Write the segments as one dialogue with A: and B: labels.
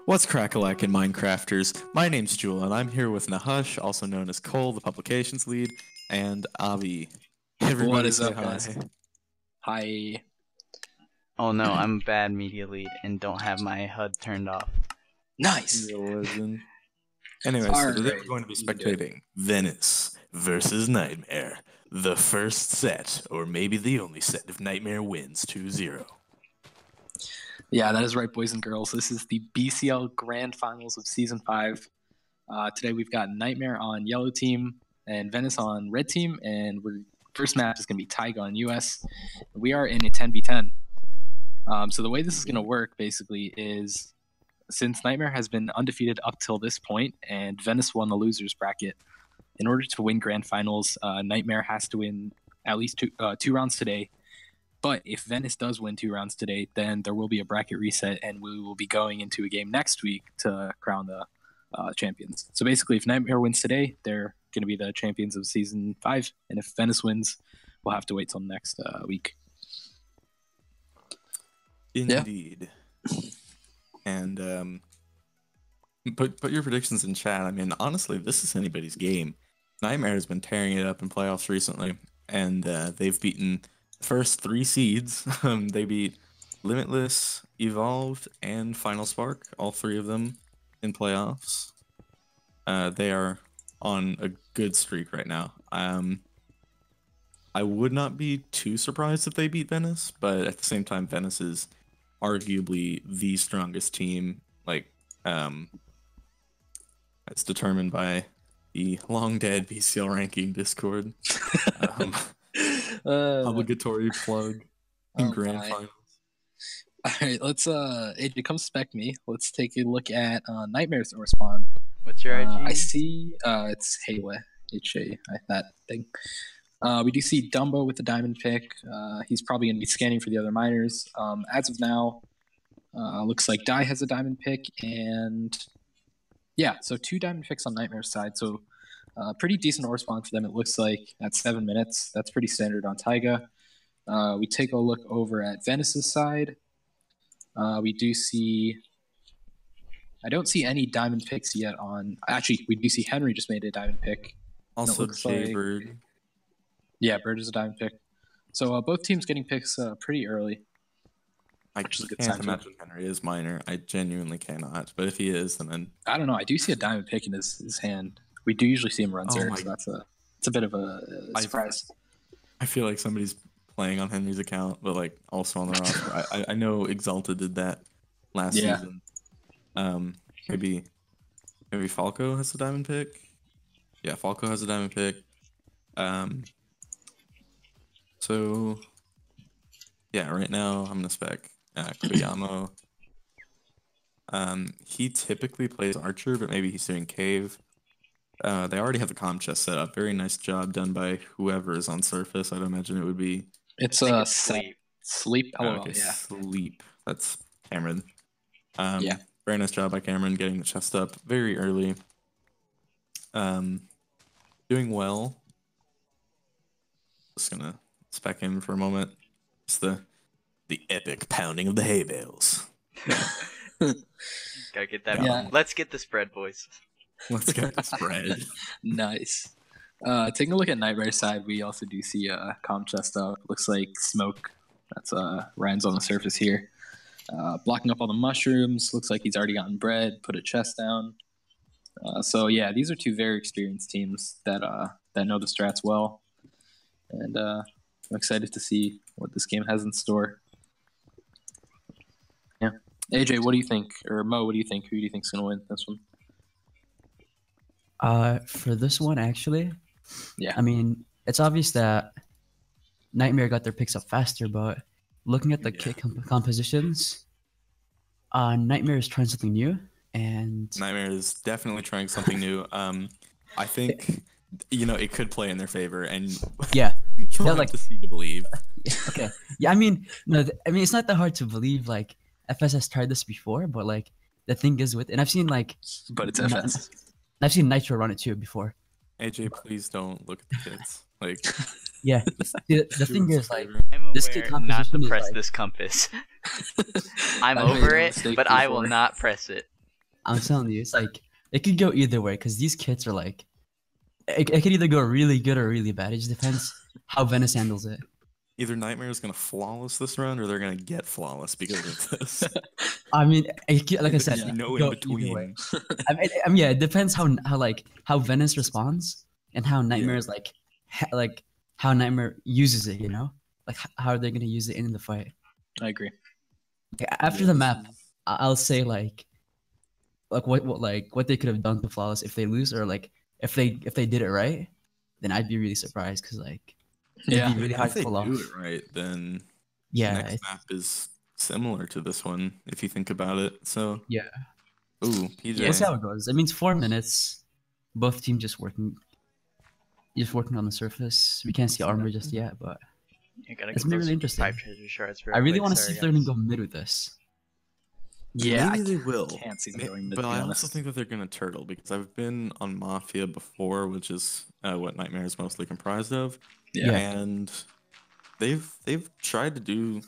A: What's crack-a-lack in Minecrafters? My name's Jewel, and I'm here with Nahush, also known as Koll, the publications lead, and Avi.
B: What
A: Everybody
B: is
A: say
B: up, guys?
A: hi.
B: Hi.
C: Oh no, I'm a bad media lead and don't have my HUD turned off.
B: Nice.
A: You're a legend. Anyway, so today we're going to be spectating Venice versus Nightmare. The first set, or maybe the only set, if Nightmare wins 2-0.
B: Yeah, that is right, boys and girls. This is the BCL Grand Finals of Season 5. Today we've got Nightmare on yellow team and Venice on red team, and first match is going to be Taiga on US. We are in a 10v10. So the way this is going to work, basically, is since Nightmare has been undefeated up till this point, and Venice won the losers bracket, in order to win Grand Finals, Nightmare has to win at least two rounds today. But if Venice does win 2 rounds today, then there will be a bracket reset, and we will be going into a game next week to crown the champions. So basically, if Nightmare wins today, they're going to be the champions of Season 5. And if Venice wins, we'll have to wait till next week.
A: Indeed. Yeah. And put your predictions in chat. I mean, honestly, this is anybody's game. Nightmare has been tearing it up in playoffs recently, and they've beaten the first 3 seeds. They beat Limitless, Evolved, and Final Spark, all 3 of them in playoffs. They are on a good streak right now. I would not be too surprised if they beat Venice, but at the same time, Venice is arguably the strongest team, like, it's determined by the long dead BCL ranking Discord. Obligatory plug in Grand Finals.
B: All right, let's AJ, come spec me. Let's take a look at Nightmare's respawn.
C: What's your IG?
B: I see it's Hayway, HA, that thing. We do see Dumbo with the diamond pick. He's probably going to be scanning for the other miners. As of now, looks like Dai has a diamond pick, and yeah, so 2 diamond picks on Nightmare's side. So pretty decent respawn for them, it looks like, at 7 minutes. That's pretty standard on Taiga. We take a look over at Venice's side. We do see... I don't see any diamond picks yet on... Actually, we do see Henry just made a diamond pick.
A: Also Jaybird. Like...
B: Yeah, Bird is a diamond pick. So both teams getting picks pretty early.
A: I can't imagine Henry is minor. I genuinely cannot. But if he is, then...
B: I don't know. I do see a diamond pick in his hand. We do usually see him run Zerg, so it's a bit of a surprise.
A: I feel like somebody's playing on Henry's account, but like also on the roster. I know Exalted did that last season. Maybe Falco has a diamond pick. Yeah, Falco has a diamond pick. So yeah, right now I'm gonna spec Koyamo. He typically plays Archer, but maybe he's doing Cave. They already have the comm chest set up. Very nice job done by whoever is on surface. I'd imagine it would be.
B: It's Sleep. Oh,
A: okay,
B: yeah.
A: Sleep. That's Cameron.
B: Yeah.
A: Very nice job by Cameron getting the chest up very early. Doing well. Just gonna spec him for a moment. It's the epic pounding of the hay bales.
C: Gotta get that. Yeah. Let's get the spread, boys.
A: Let's get the spread.
B: Nice. Taking a look at Nightmare's side, we also do see a comm chest up. Looks like Smoke. That's Ryan's on the surface here. Blocking up all the mushrooms. Looks like he's already gotten bread, put a chest down. So yeah, these are 2 very experienced teams that know the strats well. And I'm excited to see what this game has in store. Yeah. AJ, what do you think? Or Mo, what do you think? Who do you think's going to win this one?
D: For this one, actually,
B: yeah.
D: I mean, it's obvious that Nightmare got their picks up faster, but looking at the kit compositions, Nightmare is trying something new, and
A: Nightmare is definitely trying something new. I think it could play in their favor, and
D: yeah,
A: you'll have to see to believe.
D: Okay, yeah, I mean, no, it's not that hard to believe. Like FS has tried this before, but like the thing is and I've seen
B: but it's FS.
D: I've seen Nitro run it too before.
A: AJ, please don't look at the kids. Like,
D: Yeah. The thing is, like,
C: I'm
D: this kid
C: aware not to
D: composition is
C: press
D: like,
C: this compass. I'm
B: I've made
C: over
B: that
C: it,
B: mistake
C: but I will
B: before.
C: not press it.
D: I'm telling you, it's like it could go either way because these kits are like, it could either go really good or really bad. It just depends how Venice handles it.
A: Either Nightmare is gonna flawless this round, or they're gonna get flawless because of this.
D: I mean, like I said,
A: There's
D: it
A: no
D: could
A: in
D: go either way.
A: between.
D: Yeah, it depends how Venice responds and how Nightmare
A: Yeah.
D: is like how Nightmare uses it. You know, like how are they gonna use it in the fight?
B: I agree.
D: After
A: Yeah,
D: the
A: this
D: map,
A: is-
D: I'll say like what they could have done to flawless if they lose, or like if they did it right, then I'd be really surprised because like it'd
B: Yeah.
D: be really hard
A: if
D: to
A: they
D: pull
A: do
D: off.
A: it right, then
D: Yeah,
A: next map is similar to this one if you think about it. So,
D: yeah.
A: ooh, PJ.
D: We'll see how it goes. It means 4 minutes. Both teams just working on the surface. We can't see armor just yet, but
C: You gotta
D: it's
C: get
D: gonna be
C: those
D: really interesting.
C: 5 treasure shards real
D: I really
C: quick,
D: want to
C: sorry,
D: see if they're gonna
C: guys.
D: go mid with this.
B: Yeah,
A: Maybe
B: I
A: they will.
B: can't see them going mid,
A: But
B: to be
A: I
B: honest.
A: also think that they're gonna turtle because I've been on Mafia before, which is what Nightmare is mostly comprised of.
B: Yeah.
A: And they've tried to do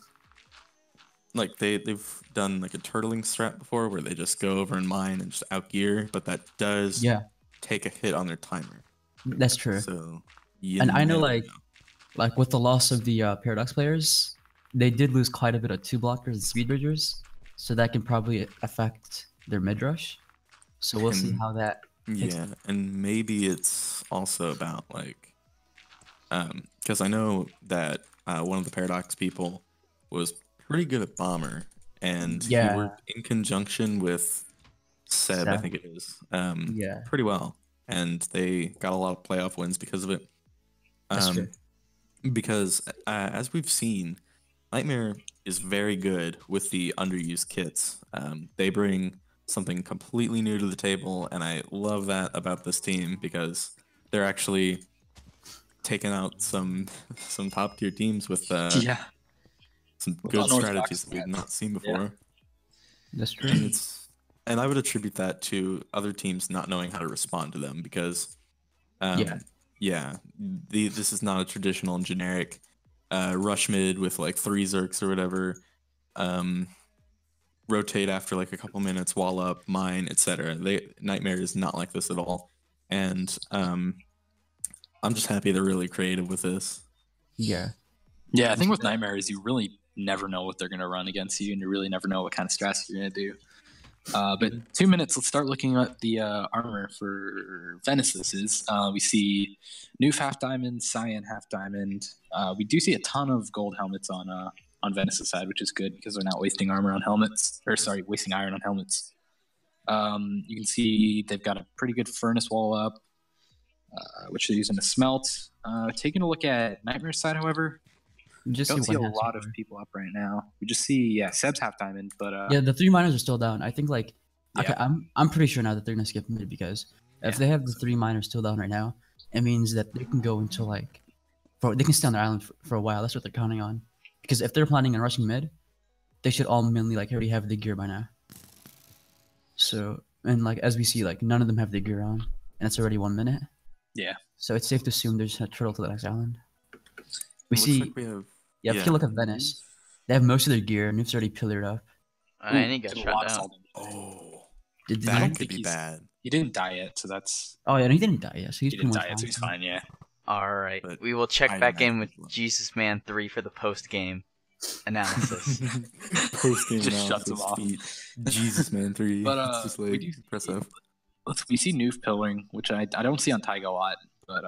A: like they've done like a turtling strat before where they just go over and mine and just outgear, but that does
D: Yeah,
A: take a hit on their timer.
D: that's true.
A: So you
D: And I know
A: never
D: like with the loss of the Paradox players, they did lose quite a bit of 2 blockers and speed bridgers, so that can probably affect their mid rush. So we'll see
A: And-
D: how that.
A: Yeah, and maybe it's also about like, because I know that one of the Paradox people was pretty good at Bomber, and he
D: Yeah.
A: worked in conjunction with Seb, I
D: Seb.
A: think it is,
D: Yeah,
A: pretty well, and they got a lot of playoff wins because of it.
D: that's true.
A: Because as we've seen, Nightmare is very good with the underused kits. They bring something completely new to the table, and I love that about this team because they're actually taking out some top tier teams with
B: Yeah.
A: some
B: With
A: good
B: unorthodox
A: strategies that we've
B: strats.
A: not seen before.
D: That's true.
A: And and I would attribute that to other teams not knowing how to respond to them because this is not a traditional and generic rush mid with like 3 Zerks or whatever. Rotate after like a couple minutes, wall up, mine, etc. Nightmare is not like this at all, and I'm just happy they're really creative with this.
D: Yeah,
B: Yeah, I think with Nightmare is you really never know what they're going to run against you, and you really never know what kind of strats you're going to do. But 2 minutes, let's start looking at the armor for Venice. This is we see Noof half diamond, Cyan half diamond. We do see a ton of gold helmets on Venice's side, which is good because they're not wasting armor on helmets, or sorry, wasting iron on helmets. You can see they've got a pretty good furnace wall up, which they're using to smelt. Taking a look at Nightmare's side, however,
D: we just
B: don't see a
D: one half so
B: lot of
D: far.
B: people up right now. We just see Seb's half diamond, but
D: Yeah, the 3 miners are still down. I think like okay,
B: Yeah.
D: I'm pretty sure now that they're gonna skip mid because if
B: Yeah.
D: they have the 3 miners still down right now, it means that they can go into like they can stay on their island for a while. That's what they're counting on. Because if they're planning on rushing mid, they should all mainly like already have the gear by now. So and like as we see, like none of them have the gear on, and it's already 1 minute.
B: Yeah.
D: So it's safe to assume they're just gonna turtle to the next island. We
A: Looks
D: see,
A: like we have
D: if you look at Venice, they have most of their gear. Noof's already pillared up.
C: And he got
B: Ooh,
C: shot
B: lock
C: down.
B: assault.
A: Oh,
D: Did
B: I don't
A: that could
B: think
A: be
B: he's-
A: bad.
B: He didn't die yet, so that's
D: Oh yeah, he didn't die yet, so he's
B: he
D: pretty
B: didn't
D: much
B: die yet, so he's fine. Yeah.
C: Alright,
A: But
C: we will check
A: I'd
C: back in
A: imagine
C: with
A: he will.
C: Jesus Man 3 for the post game analysis.
A: Post game
B: Just shuts him off.
A: Jesus Man 3.
B: But,
A: It's just
B: we
A: like
B: do-
A: press F.
B: We see Noof pillaring, which I don't see on Taiga a lot, but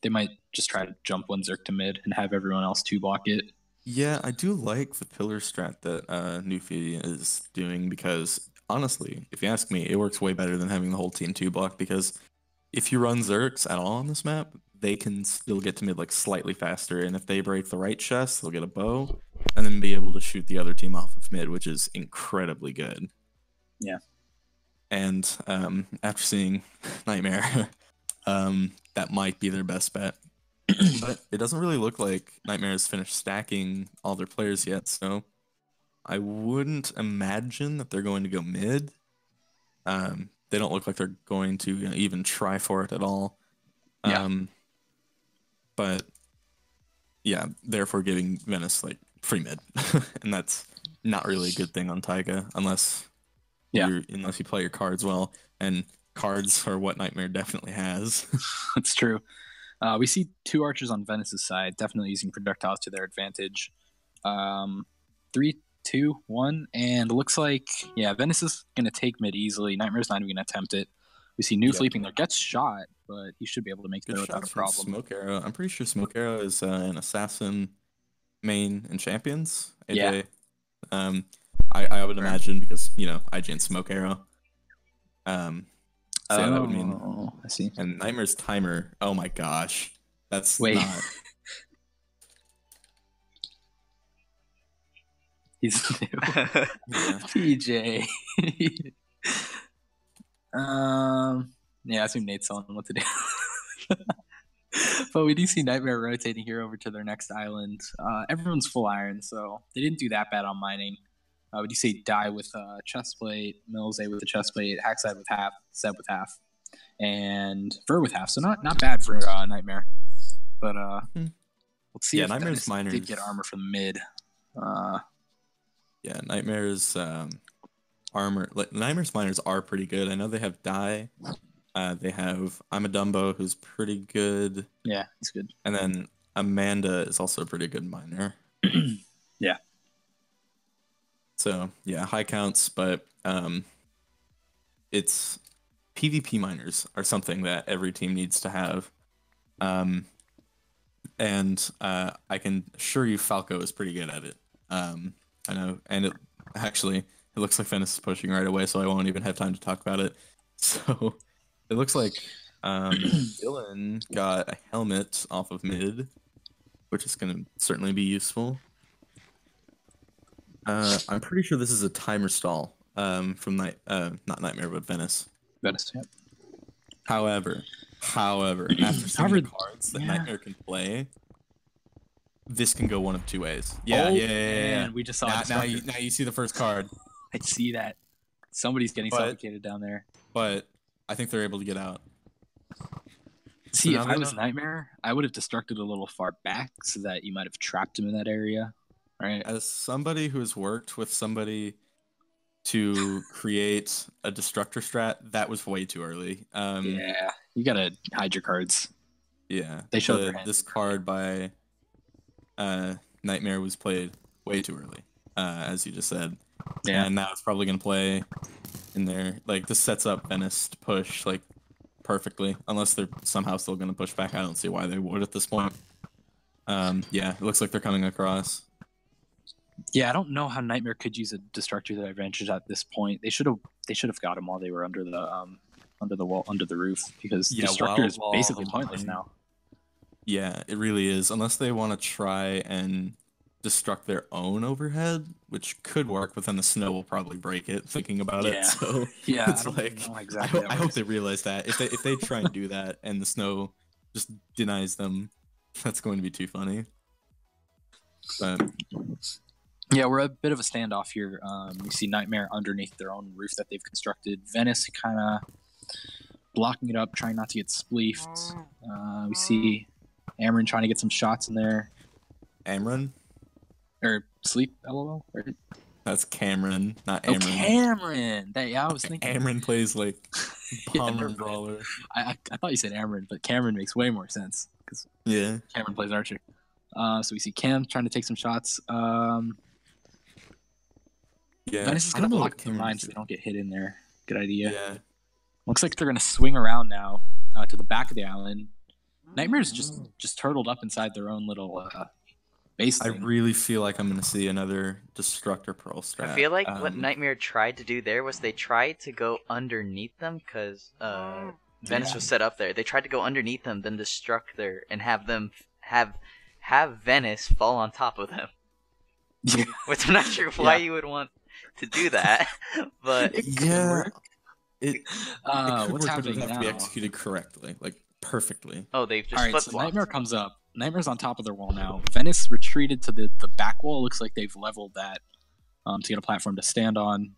B: they might just try to jump 1 Zerk to mid and have everyone else 2 block it.
A: Yeah, I do like the pillar strat that Newfie is doing because honestly, if you ask me, it works way better than having the whole team 2 block because if you run Zerks at all on this map, they can still get to mid like slightly faster, and if they break the right chest, they'll get a bow and then be able to shoot the other team off of mid, which is incredibly good.
B: Yeah.
A: And after seeing Nightmare, that might be their best bet. But it doesn't really look like Nightmare has finished stacking all their players yet, so I wouldn't imagine that they're going to go mid. They don't look like they're going to even try for it at all.
B: Yeah.
A: But yeah, therefore giving Venice like free mid, and that's not really a good thing on Taiga unless unless you play your cards well, and cards are what Nightmare definitely has.
B: That's true. We see 2 archers on Venice's side, definitely using projectiles to their advantage. 3, 2, 1, and it looks like Venice is gonna take mid easily. Nightmare's not even gonna attempt it. We see Noof leaping there, gets shot, but he should be able to make it there without a problem.
A: Smoke Arrow. I'm pretty sure Smoke Arrow is an assassin main in Champions. AJ.
B: Yeah.
A: I would imagine because IGN Smoke Arrow. So that would mean.
B: I see.
A: And Nightmare's timer. Oh my gosh, that's
B: Wait.
A: not.
B: He's new. PJ. I assume Nate's telling him what to do. But we do see Nightmare rotating here over to their next island. Everyone's full iron, so they didn't do that bad on mining. We do see Die with chestplate, Mills A with the chestplate, Hackside with half, Seb with half, and Ver with half. So not bad for Nightmare. But let's see if
A: Nightmare's
B: Dennis did get armor from mid.
A: Nightmare's armor. Nightmare's miners are pretty good. I know they have Die. They have I'm a Dumbo, who's pretty good.
B: Yeah, he's good.
A: And then Amanda is also a pretty good miner.
B: Yeah.
A: So high counts, but it's PvP miners are something that every team needs to have. And I can assure you Falco is pretty good at it. I know, and it looks like Venice is pushing right away, so I won't even have time to talk about it. So it looks like Dylan got a helmet off of mid, which is going to certainly be useful. I'm pretty sure this is a timer stall from not Nightmare, but Venice.
B: Venice, yeah.
A: However, after seeing the cards that Nightmare can play, this can go one of 2 ways. Yeah.
B: We just saw
A: now you see the first card.
B: I see that. Somebody's getting suffocated down there.
A: But I think they're able to get out.
B: See, if I was Nightmare, I would have destructed a little far back so that you might have trapped him in that area. Right.
A: As somebody who has worked with somebody to create a destructor strat, that was way too early.
B: You gotta hide your cards.
A: Yeah,
B: they showed
A: this card by Nightmare was played way too early, as you just said.
B: Yeah,
A: and now it's probably gonna play in there. Like this sets up Venice to push like perfectly, unless they're somehow still gonna push back. I don't see why they would at this point. It looks like they're coming across.
B: Yeah, I don't know how Nightmare could use a destructor to their advantage at this point. They should have got him while they were under the wall, under the roof, because destructor is basically pointless now.
A: Yeah, it really is, unless they want to try and destruct their own overhead, which could work, but then the snow will probably break it. Thinking about it, so it's like exactly. I hope they realize that if they try and do that and the snow just denies them, that's going to be too funny. But
B: yeah, we're a bit of a standoff here. You see Nightmare underneath their own roof that they've constructed. Venice kind of blocking it up, trying not to get spleefed. We see Amron trying to get some shots in there.
A: Amron?
B: Or Sleep, LOL? Right?
A: That's Cameron, not Amron.
B: Oh, Cameron! I was thinking...
A: Amron plays like Bomber Brawler.
B: I thought you said Amron, but Cameron makes way more sense. Because Cameron plays Archer. So we see Cam trying to take some shots. Venice is going to block the mine so they don't get hit in there. Good idea.
A: Yeah.
B: Looks like they're going to swing around now to the back of the island. Nightmare's just turtled up inside their own little base thing.
C: I
A: really feel like I'm going to see another Destructor Pearl strat.
C: I feel like what Nightmare tried to do there was they tried to go underneath them because Venice was set up there. They tried to go underneath them, then Destructor, and have them have Venice fall on top of them. Which I'm not sure why you would want to do that, but
A: it what's happening now? To be executed correctly, like perfectly.
C: Oh, they've just
B: flip-flopped. So Nightmare comes up. Nightmare's on top of their wall now. Venice retreated to the back wall. Looks like they've leveled that to get a platform to stand on.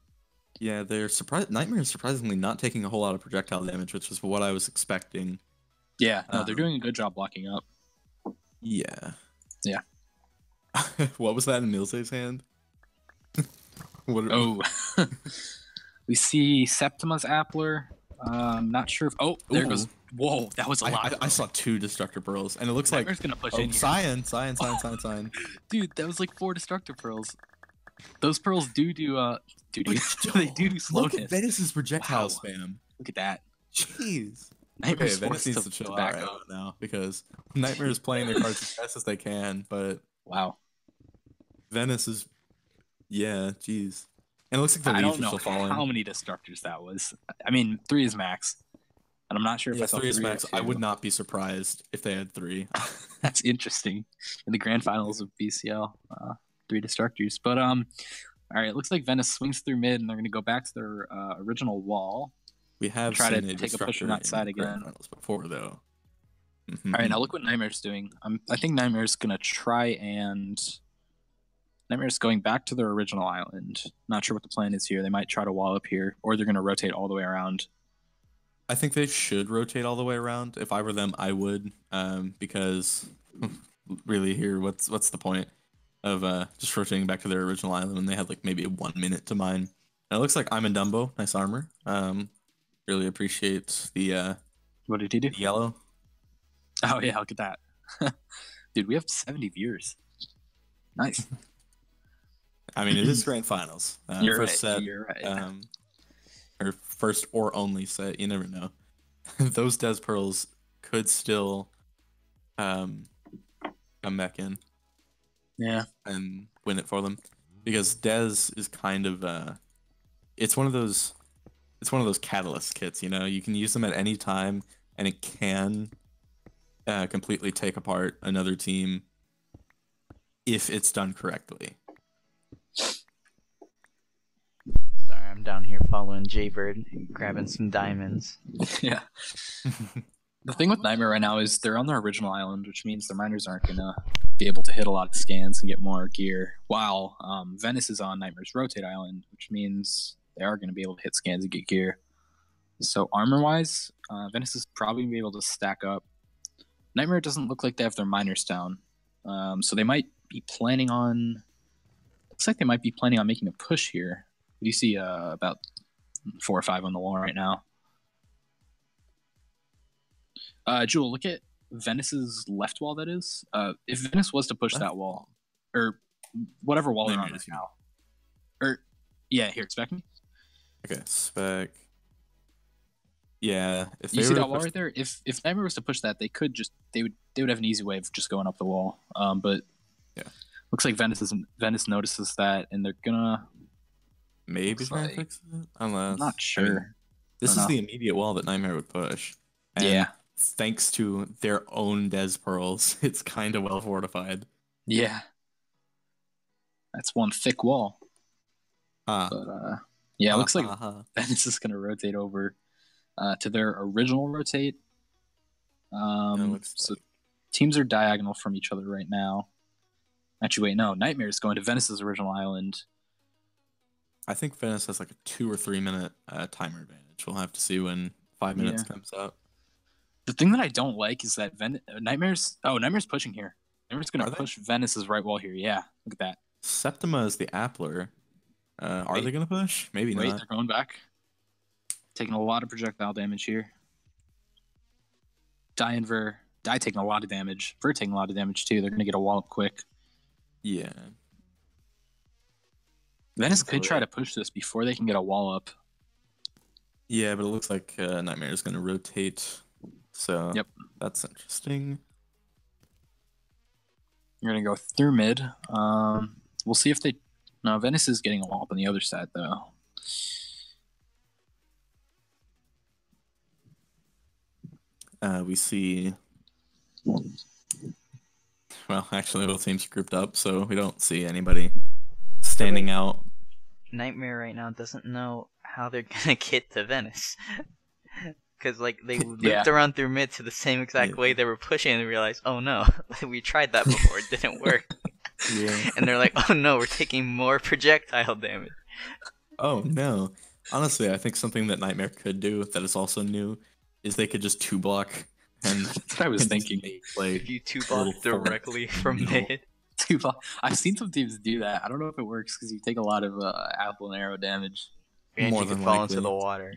A: Yeah, they're surprised. Nightmare is surprisingly not taking a whole lot of projectile damage, which is what I was expecting.
B: Yeah, no, they're doing a good job blocking up.
A: Yeah.
B: Yeah.
A: What was that in Milse's hand?
B: Oh. We see Septima's Appler. Not sure if... Oh, there
A: Ooh.
B: goes... Whoa, that was a lot.
A: I saw 2 Destructor Pearls, and it looks like...
B: Nightmare's gonna push
A: Oh,
B: in here.
A: Cyan.
B: Dude, that was like 4 Destructor Pearls. Those pearls they do slow
A: Look at
B: hits.
A: Venice's projectile
B: Wow.
A: spam.
B: Look at that.
A: Jeez.
B: Nightmare's
A: Okay, Venice
B: forced
A: needs
B: to
A: to chill
B: back
A: out right
B: up.
A: now because Nightmare is playing their cards as best as they can, but
B: Wow.
A: Venice is... Yeah, jeez. And it looks like the
B: I
A: leaves
B: don't
A: are
B: know
A: still falling.
B: how many Destructors that was. I mean, 3 is max. And I'm not sure if I
A: Yeah,
B: saw
A: 3 is
B: 3 or
A: max. I
B: 2.
A: would not be surprised if they had 3.
B: That's interesting. In the grand finals of BCL, 3 Destructors. But all right, it looks like Venice swings through mid, and they're going to go back to their original wall.
A: We have
B: Try to
A: seen
B: take a push from that side again.
A: before, though.
B: All right, now look what Nightmare's doing. I think Nightmare's going to try and... Nightmare's going back to their original island. Not sure what the plan is here. They might try to wall up here, or they're going to rotate all the way around.
A: I think they should rotate all the way around. If I were them, I would, because really here, what's the point of just rotating back to their original island when they had like maybe 1 minute to mine? And it looks like I'm in Dumbo. Nice armor. Really appreciate the
B: What did he do?
A: yellow.
B: Oh yeah, look at that. Dude, we have 70 viewers. Nice.
A: I mean, it is grand finals.
B: You're
A: First
B: right.
A: set,
B: You're right.
A: or first or only set. You never know. Those Des Pearls could still come back in
B: Yeah.
A: and win it for them, because Des is kind of it's one of those catalyst kits. You know, you can use them at any time, and it can completely take apart another team if it's done correctly.
C: Sorry, I'm down here following Jaybird, grabbing some diamonds.
B: Yeah. The thing with Nightmare right now is they're on their original island, which means their miners aren't gonna be able to hit a lot of scans and get more gear. While Venice is on Nightmare's rotate island, which means they are gonna be able to hit scans and get gear. So armor-wise, Venice is probably gonna be able to stack up. Nightmare doesn't look like they have their miners down, so they might be planning on. Looks like they might be planning on making a push here. You see about 4 or 5 on the wall right now. Jewel, look at Venice's left wall, that is. If Venice was to push that wall, or whatever wall they're on right now. Or, yeah, here, spec me.
A: Okay, spec. Yeah, if they
B: You see
A: were to
B: that wall
A: push-
B: right there? If Nightmare was to push that, they would have an easy way of just going up the wall. But
A: yeah,
B: looks like Venice notices that, and they're gonna
A: maybe
B: looks
A: try and
B: like-
A: fix it. Unless
B: I'm not
A: I mean,
B: sure.
A: this
B: Don't
A: is
B: know.
A: the immediate wall that Nightmare would push. And
B: Yeah.
A: thanks to their own Des Pearls, it's kind of well fortified.
B: Yeah. That's one thick wall.
A: Ah,
B: But yeah, it looks like
A: uh-huh.
B: Venice is going to rotate over to their original rotate.
A: looks
B: So
A: like-
B: teams are diagonal from each other right now. Actually, wait, no. Nightmare is going to Venice's original island.
A: I think Venice has like a 2 or 3 minute timer advantage. We'll have to see when 5 minutes
B: Yeah.
A: comes up.
B: The thing that I don't like is that Nightmare's pushing here. Nightmare's going
A: Are
B: to
A: they?
B: push Venice's right wall here. Yeah, look at that.
A: Septima is the Appler. Are
B: Wait.
A: they going to push? Maybe
B: Wait,
A: not.
B: they're going back. Taking a lot of projectile damage here. Die and Ver taking a lot of damage. Ver taking a lot of damage too. They're going to get a wall up quick.
A: Yeah.
B: Venice could try to push this before they can get a wall up.
A: Yeah, but it looks like Nightmare is going to rotate. So
B: Yep.
A: that's interesting.
B: You're going to go through mid. We'll see if they... No, Venice is getting a wall up on the other side, though.
A: We see... Well, actually, both teams are grouped up, so we don't see anybody standing out.
C: Nightmare right now doesn't know how they're gonna get to Venice. Because like they looped around through mid to the same exact way they were pushing, and they realized, oh no, we tried that before, it didn't work.
A: Yeah.
C: And they're like, oh no, we're taking more projectile damage.
A: Oh, no. Honestly, I think something that Nightmare could do that is also new is they could just 2-block And
B: That's what I was thinking.
A: Play
C: If you two
A: little
C: block directly from
A: No.
C: mid.
B: I've seen some teams do that. I don't know if it works because you take a lot of apple and arrow damage.
C: And
A: More
C: you could
A: than
C: fall
A: likely.
C: into the water.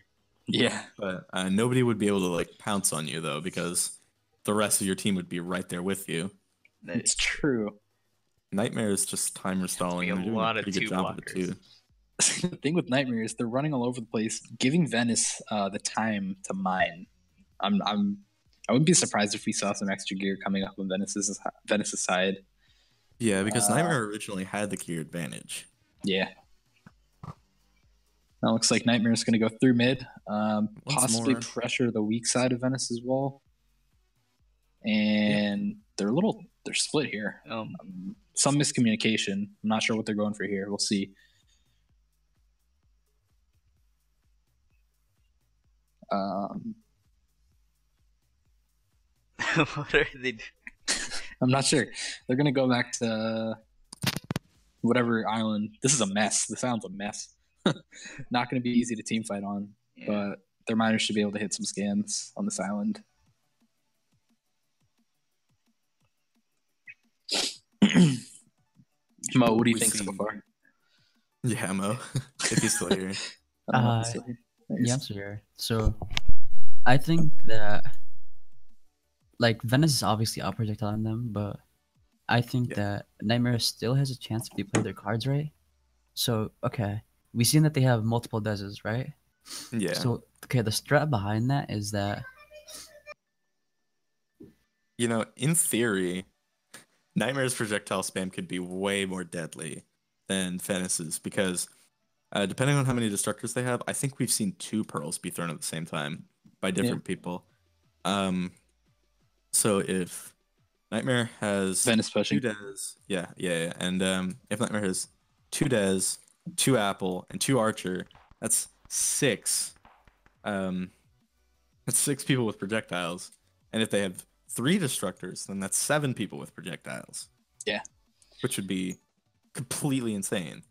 B: Yeah.
A: But nobody would be able to like pounce on you though, because the rest of your team would be right there with you.
C: That
B: It's
C: is
B: true.
A: Nightmare is just timer stalling.
C: be a
A: And they're doing
C: lot
A: a
C: of
A: pretty good
C: two
A: job of it
C: blockers.
A: too.
B: The thing with Nightmare is they're running all over the place, giving Venice the time to mine. I wouldn't be surprised if we saw some extra gear coming up on Venice's side.
A: Yeah, because Nightmare originally had the gear advantage.
B: Yeah. Now looks like Nightmare's going to go through mid, possibly
A: more.
B: pressure the weak side of Venice as well. And they're split here. Some miscommunication. I'm not sure what they're going for here. We'll see.
C: What are they doing?
B: I'm not sure. They're going to go back to whatever island. This is a mess. This sounds a mess. Not going to be easy to team fight on, but their miners should be able to hit some scans on this island. Mo, what do you think so far?
A: Yeah, Mo, if he's still here.
B: I don't know if he's still here.
D: Yeah, I'm still here. So, I think that like Venice is obviously out projectiling them, but I think that Nightmare still has a chance if they play their cards right. So, okay, we've seen that they have multiple deses, right?
A: Yeah.
D: So, okay, the strat behind that is that,
A: you know, in theory, Nightmare's projectile spam could be way more deadly than Venice's because depending on how many destructors they have, I think we've seen 2 pearls be thrown at the same time by different people. So if Nightmare has
B: Venice pushing.
A: 2 des, and if Nightmare has 2 des, 2 apple, and 2 archer, that's 6. That's 6 people with projectiles, and if they have 3 destructors, then that's 7 people with projectiles.
B: Yeah,
A: which would be completely insane.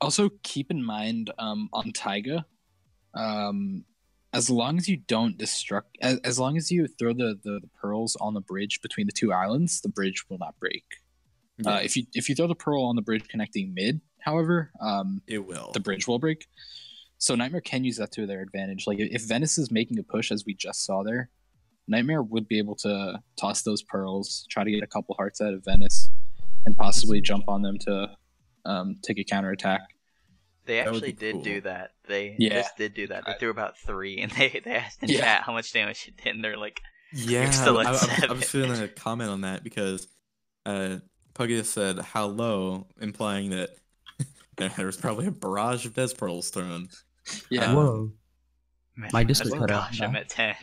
B: Also, keep in mind on Taiga, as long as you don't destruct, as long as you throw the pearls on the bridge between the 2 islands, the bridge will not break.
A: Yeah.
B: If you throw the pearl on the bridge connecting mid, however,
A: it will.
B: The bridge will break. So Nightmare can use that to their advantage. Like if Venice is making a push, as we just saw there, Nightmare would be able to toss those pearls, try to get a couple hearts out of Venice, and possibly jump on them to take a counterattack.
C: They actually did do that. They just did do that. They threw about 3, and they asked in chat how much damage it did, and they're like, "You're still at 7."
A: I was feeling a comment on that because Puggy said how low, implying that there was probably a barrage of Des Pearls thrown.
B: Yeah.
D: Whoa. My Discord cut out.
C: Gosh, I'm at 10.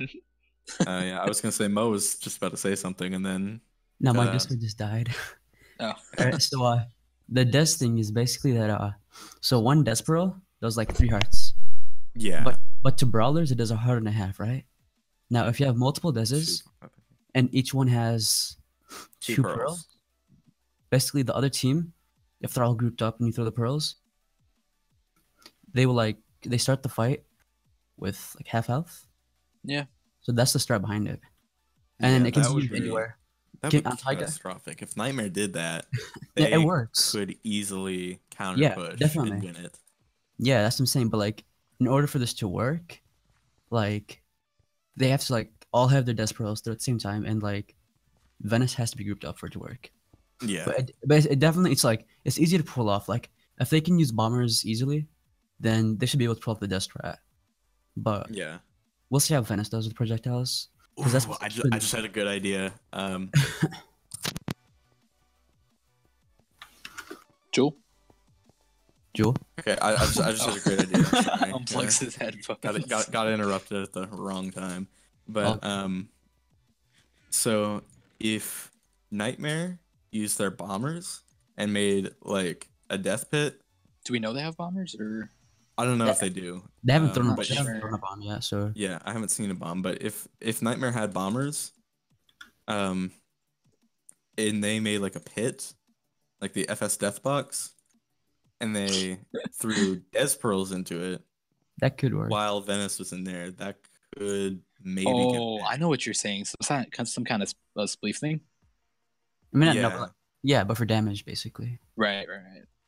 A: Yeah, I was gonna say Mo was just about to say something, and then
D: No, my Discord just died.
B: Oh.
D: Alright, so the Des thing is basically that so one Des Pearl does like 3 hearts.
A: Yeah.
D: But to brawlers it does a heart and a half, right? Now if you have multiple Deses and each one has 2 pearls, basically the other team, if they're all grouped up and you throw the pearls, they will they start the fight with like half health.
B: Yeah.
D: So that's the strat behind it. And it can be used
A: be
D: anywhere.
A: That would be catastrophic. If Nightmare did that,
D: yeah, it works.
A: Could easily counter push
D: definitely.
A: and win it.
D: Yeah, that's what I'm saying. But like, in order for this to work, like, they have to like all have their Des Pearls at the same time, and like, Venice has to be grouped up for it to work.
A: Yeah.
D: But it definitely, it's easy to pull off. Like, if they can use bombers easily, then they should be able to pull off the Des strat. But
A: yeah,
D: we'll see how Venice does with projectiles.
A: Ooh, I just had a good idea.
B: Joel?
A: Okay, I just had a great idea.
B: Unplugs his headphones.
A: Got interrupted at the wrong time. But so if Nightmare used their bombers and made like a death pit,
B: do we know they have bombers or?
A: I don't know if they do.
D: They haven't thrown a bomb yet, so
A: yeah, I haven't seen a bomb. But if Nightmare had bombers, and they made like a pit, like the FS Death Box, and they threw Des Pearls into it,
D: that could work.
A: while Venice was in there, that could maybe
B: Oh,
A: get
B: I know what you're saying. Some kind of spleef thing.
D: I mean,
A: yeah.
D: no, but, yeah, but for damage basically.
B: Right.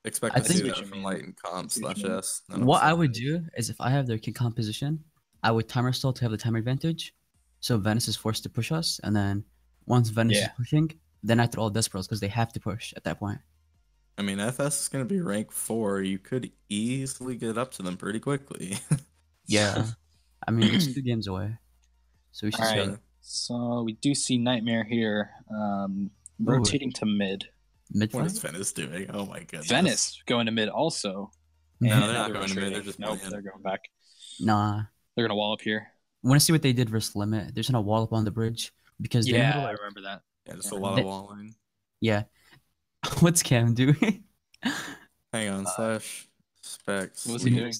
A: Expect
D: I
A: to
D: think-
A: see
B: what
A: that
B: you
A: from
B: mean.
A: Light and Comp
B: See what you
A: slash
B: mean.
A: S.
D: What I would do is if I have their kick composition, I would timer stall to have the timer advantage. So Venice is forced to push us, and then once Venice is
B: Yeah.
D: pushing, then I throw all Desperos because they have to push at that point.
A: I mean, FS is going to be rank 4. You could easily get up to them pretty quickly.
D: Yeah. I mean, it's 2 games away. So we should
B: All
D: see.
B: right. So we do see Nightmare here, rotating to mid.
D: Mid
A: What
D: fight?
A: is Venice doing? Oh my goodness.
B: Venice going to mid also.
A: No,
B: And
A: they're
B: now
A: not going to mid. They're
B: rotating.
A: just
B: Nope,
A: playing.
B: they're going back.
D: Nah.
B: They're gonna wall up here.
D: Want to see what they did versus Limit? There's gonna wall up on the bridge because they
B: Yeah,
D: know,
B: I
D: like,
B: remember that.
A: Yeah, just
B: Yeah.
A: a lot of walling.
D: yeah. What's Cam doing?
A: Hang on, slash specs.
B: What was he doing?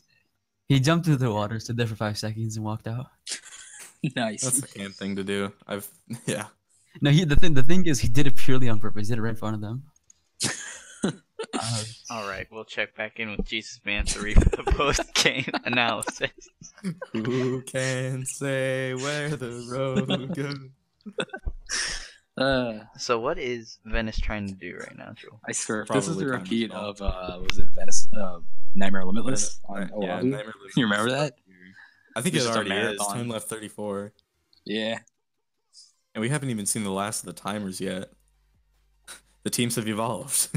D: He jumped into the water, stood there for 5 seconds, and walked out.
B: Nice.
A: That's the Cam thing to do. Yeah.
D: No, the thing is, he did it purely on purpose. He did it right in front of them.
C: All right, we'll check back in with Jesus Man 3 for the post-game analysis.
A: Who can say where the road goes?
C: So what is Venice trying to do right now, Joel?
B: I swear, if this is
A: Probably
B: the
A: time
B: repeat
A: to
B: of was it Venice Nightmare Limitless on
A: Yeah,
B: Oahu?
A: Nightmare
B: You remember that?
A: I think
B: This
A: it
B: is a
A: already is.
B: marathon.
A: Time left 34.
B: Yeah.
A: And we haven't even seen the last of the timers yet. The teams have evolved.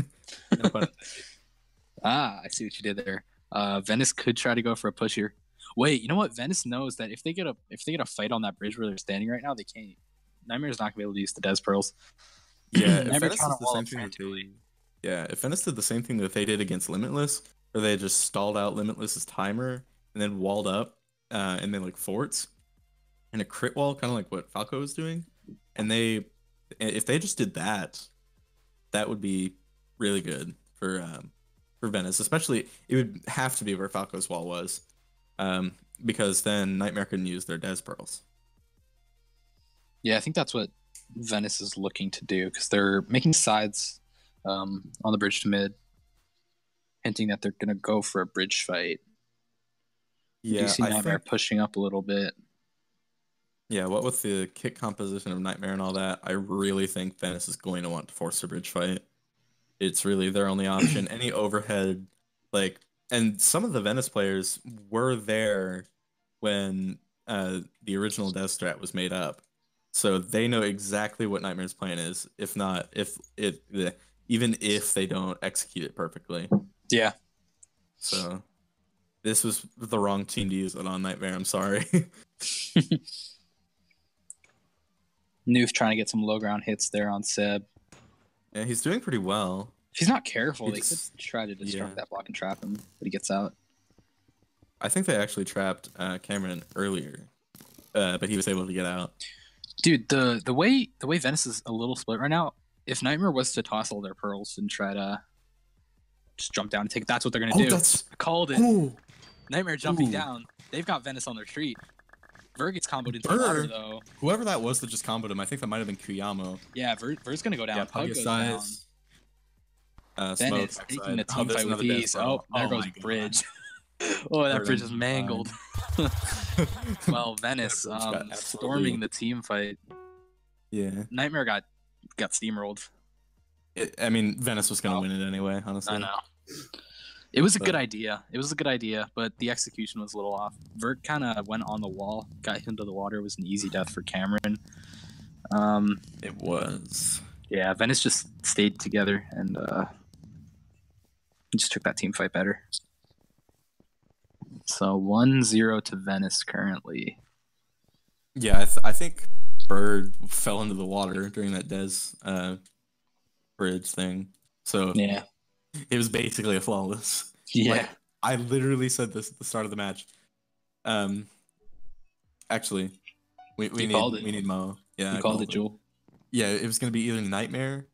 B: I see what you did there. Venice could try to go for a push here. Wait, you know what? Venice knows that if they get a fight on that bridge where they're standing right now, they can't. Nightmare's not gonna be able to use the Des Pearls.
A: Yeah, if
B: Nightmare
A: Venice
B: trying
A: is
B: to
A: the
B: wall
A: same
B: up
A: thing that
B: frantically.
A: if Venice did the same thing that they did against Limitless, where they just stalled out Limitless's timer and then walled up, and then like forts and a crit wall, kind of like what Falco was doing, and if they just did that, that would be really good for Venice. Especially, it would have to be where Falco's wall was, because then Nightmare couldn't use their Des Pearls.
B: Yeah, I think that's what Venice is looking to do because they're making sides on the bridge to mid, hinting that they're gonna go for a bridge fight.
A: Yeah,
B: you see
A: I
B: Nightmare
A: think.
B: pushing up a little bit.
A: Yeah, what with the kick composition of Nightmare and all that, I really think Venice is going to want to force a bridge fight. It's really their only option. Any overhead, and some of the Venice players were there when the original Death Strat was made up, so they know exactly what Nightmare's plan is. If not, even if they don't execute it perfectly.
B: Yeah.
A: So this was the wrong team to use it on Nightmare. I'm sorry.
B: Noof trying to get some low ground hits there on Seb.
A: Yeah, he's doing pretty well.
B: If he's not careful,
A: He
B: they
A: just-
B: could try to disrupt
A: yeah.
B: that block and trap him, but he gets out.
A: I think they actually trapped Cameron earlier, but he was able to get out.
B: Dude, the way Venice is a little split right now, if Nightmare was to toss all their pearls and try to just jump down and take, that's what they're gonna do. I called it.
A: Ooh.
B: Nightmare jumping
A: Ooh.
B: down. They've got Venice on their street. Ver gets comboed into the water
A: Ver?
B: though.
A: Whoever that was that just comboed him, I think that might have been Kuyamo.
B: Yeah, Ver's gonna go down.
A: Yeah,
B: Pug
A: Pug
B: goes down.
A: size.
B: Venice
A: Smoke
B: taking the
A: backside.
B: team
A: there's
B: fight with
A: another
B: ease.
A: death
B: Oh,
A: row.
B: there
A: Oh
B: goes
A: my God.
B: Bridge. Oh, that
A: Bird
B: bridge is
A: on
B: mangled. Well, Venice
A: That bridge got absolutely-
B: storming the team fight.
A: Yeah.
B: Nightmare got steamrolled.
A: I mean, Venice was going to
B: Oh.
A: win it anyway, honestly.
B: I know. It was a good
A: But-
B: idea. It was a good idea, but the execution was a little off. Vert kind of went on the wall, got into the water. It was an easy death for Cameron.
A: It was.
B: Yeah, Venice just stayed together and just took that team fight better. So 1-0 to Venice currently.
A: Yeah, I think Bird fell into the water during that Des bridge thing. So
B: Yeah.
A: it was basically a flawless.
B: Yeah.
A: Like, I literally said this at the start of the match. Actually, we
B: called it.
A: need Mo. Yeah,
B: You
A: I
B: called it, Jewel.
A: Yeah, it was gonna be either Nightmare.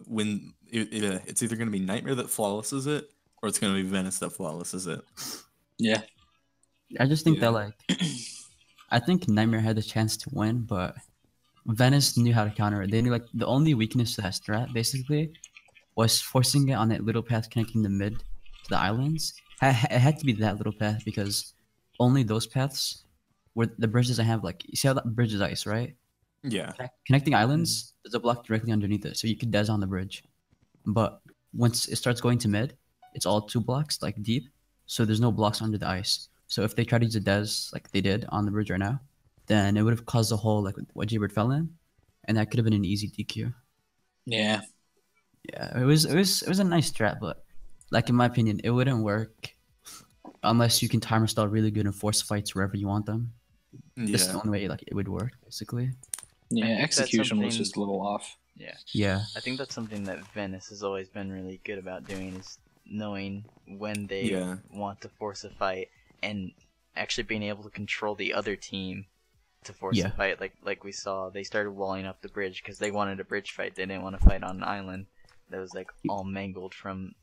A: When it's either gonna be Nightmare that flawlesses it, or it's gonna be Venice that flawlesses it.
B: Yeah.
D: I just think
A: Yeah.
D: that I think Nightmare had the chance to win, but Venice knew how to counter it. They knew the only weakness to that strat basically was forcing it on that little path connecting the mid to the islands. It had to be that little path because only those paths where the bridge doesn't have like, you see how that bridge is ice, right?
A: Yeah.
D: Connecting islands, there's a block directly underneath it, so you could des on the bridge. But once it starts going to mid, it's all 2 blocks like deep, so there's no blocks under the ice. So if they try to use a des like they did on the bridge right now, then it would have caused a hole like what Jaybird fell in, and that could have been an easy DQ.
B: Yeah.
D: Yeah, it was a nice strat, but like in my opinion, it wouldn't work unless you can timer style really good and force fights wherever you want them. This is the
A: Yeah.
D: only way like it would work, basically.
B: Yeah,
C: think that's
B: execution was
C: something-
B: just a little off.
D: Yeah.
C: I think that's something that Venice has always been really good about doing, is knowing when they
A: Yeah.
C: want to force a fight and actually being able to control the other team to force
D: Yeah.
C: a fight. Like we saw, they started walling up the bridge because they wanted a bridge fight. They didn't want to fight on an island that was like all mangled from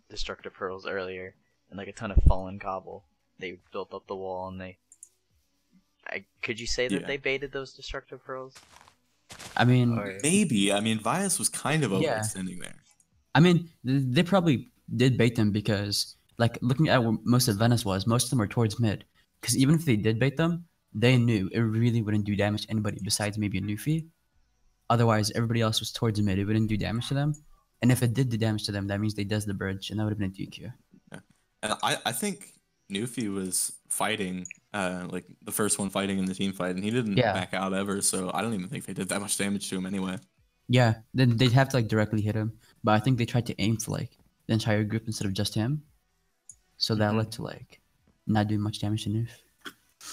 C: destructive pearls earlier and like a ton of fallen cobble. They built up the wall and could you say that
A: Yeah.
C: they baited those destructive pearls?
D: I mean,
C: Or
A: Maybe. I mean, Vias was kind of
D: Yeah.
A: overextending there.
D: they probably did bait them because, like, looking at where most of Venice was, most of them were towards mid. Because even if they did bait them, they knew it really wouldn't do damage to anybody besides maybe a Nufi. Otherwise, everybody else was towards mid. It wouldn't do damage to them. And if it did do damage to them, that means they does the bridge, and that would have been a DQ.
A: And I think Nufi was fighting, like the first one fighting in the team fight, and he didn't
D: Yeah.
A: back out ever. So I don't even think they did that much damage to him anyway.
D: Yeah, then they'd have to like directly hit him. But I think they tried to aim for like the entire group instead of just him. So that led to like not doing much damage to Noof.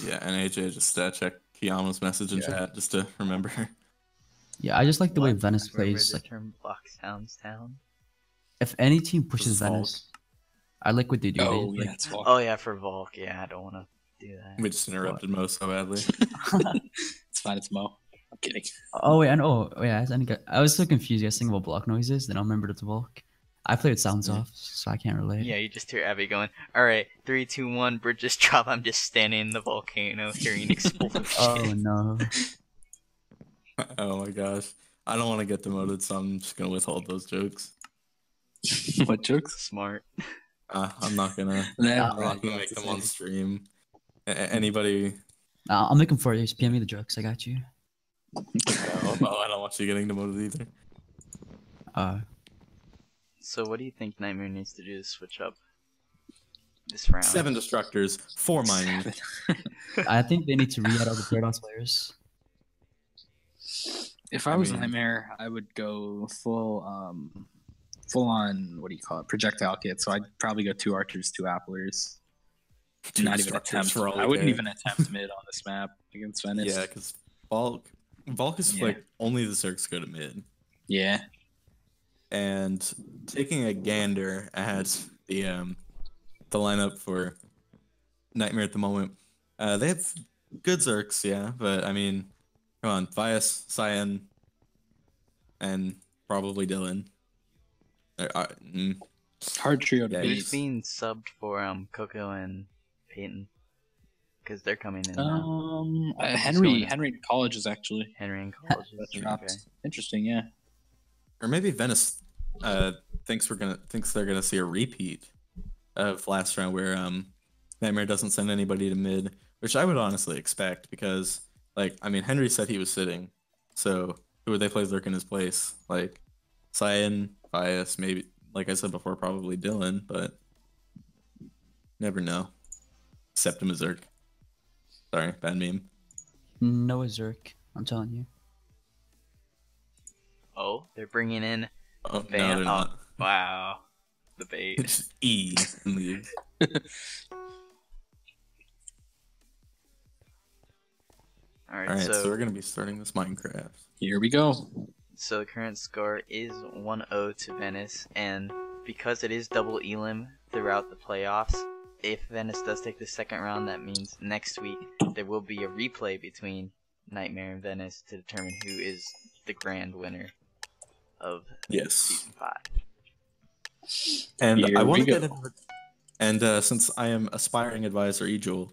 A: Yeah, and AJ just checked Kiyama's message in chat just to remember.
D: Yeah, I just like the way
C: what?
D: Venice
C: Remember
D: plays.
C: the
D: Like,
C: term block sounds down?
D: if any team pushes
A: Volk.
D: Venice, I like what they do.
B: Oh,
D: They,
B: yeah, it's Volk.
C: Oh yeah, for Volk. Yeah, I don't want to do that.
A: We just interrupted Mo so badly.
B: It's fine, it's Mo. I'm kidding.
D: oh wait, I was so confused. You guys think about block noises, then I remembered it's Volk. I play with sounds off, so I can't relate.
C: Yeah, you just hear Abby going, "Alright, 3, 2, 1, bridges drop." I'm just standing in the volcano hearing explosions.
D: Oh no.
A: Oh my gosh. I don't want to get demoted, so I'm just going to withhold those jokes.
B: What jokes?
C: Smart.
A: I'm not going to
B: Never mind.
A: make them on stream. Anybody?
D: I'll make them for you. Just PM me the jokes. I got you.
A: Oh, I don't want you getting demoted either.
C: So what do you think Nightmare needs to do to switch up this round?
A: 7 destructors, 4 mining.
D: I think they need to re-add all the Paradox players.
B: If I was Nightmare, I would go full on, what do you call it, projectile kit. So I'd probably go 2 archers, 2 applers.
A: 2
B: Not even
A: destructors
B: attempt.
A: for all
B: I
A: we
B: wouldn't
A: care.
B: even attempt mid on this map against Venice.
A: Yeah, because Volk is
B: Yeah.
A: like only the Zergs go to mid.
B: Yeah.
A: And taking a gander at the lineup for Nightmare at the moment, they have good Zergs, yeah, but I mean, come on, Vias, Cyan, and probably Dylan.
B: Hard trio to
A: Yeah,
B: beat.
C: Who's being subbed for Coco and Peyton? Because they're coming in
B: Uh,
C: now.
B: Henry in colleges actually.
C: Henry and College.
B: That dropped. Interesting, yeah.
A: Or maybe Venice thinks they're gonna see a repeat of last round where Nightmare doesn't send anybody to mid, which I would honestly expect because Henry said he was sitting, so who would they play Lurk in his place? Like Cyan, Bias, maybe like I said before, probably Dylan, but never know. Septimus Zerk. Sorry, bad meme.
D: Noah Zerk, I'm telling you.
C: Oh, they're bringing in
A: Oh,
C: Van.
A: no, they're not.
C: Wow. The bait.
A: It's just E and leave.
C: Alright,
A: so we're gonna be starting this Minecraft.
B: Here we go.
C: So the current score is 1-0 to Venice, and because it is double elim throughout the playoffs, if Venice does take the second round, that means next week there will be a replay between Nightmare and Venice to determine who is the grand winner of
A: Yes.
C: Season 5.
A: And
B: Here
A: I want
B: we
A: to
B: go.
A: get since I am aspiring advisor Ejul,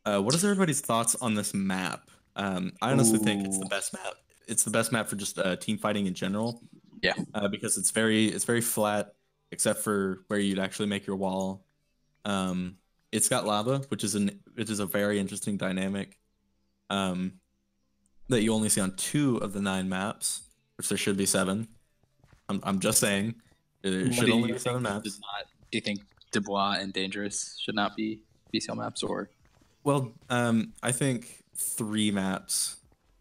A: what is everybody's thoughts on this map? I honestly think it's the
B: Ooh.
A: best map. It's the best map for just team fighting in general.
B: Yeah.
A: Because it's very flat, except for where you'd actually make your wall. It's got lava, which is a very interesting dynamic. that you only see on 2 of the 9 maps, which there should be 7. I'm just saying there should only be 7 maps.
B: Do you think Dubois and Dangerous should not be BCL maps, or?
A: Well, I think 3 maps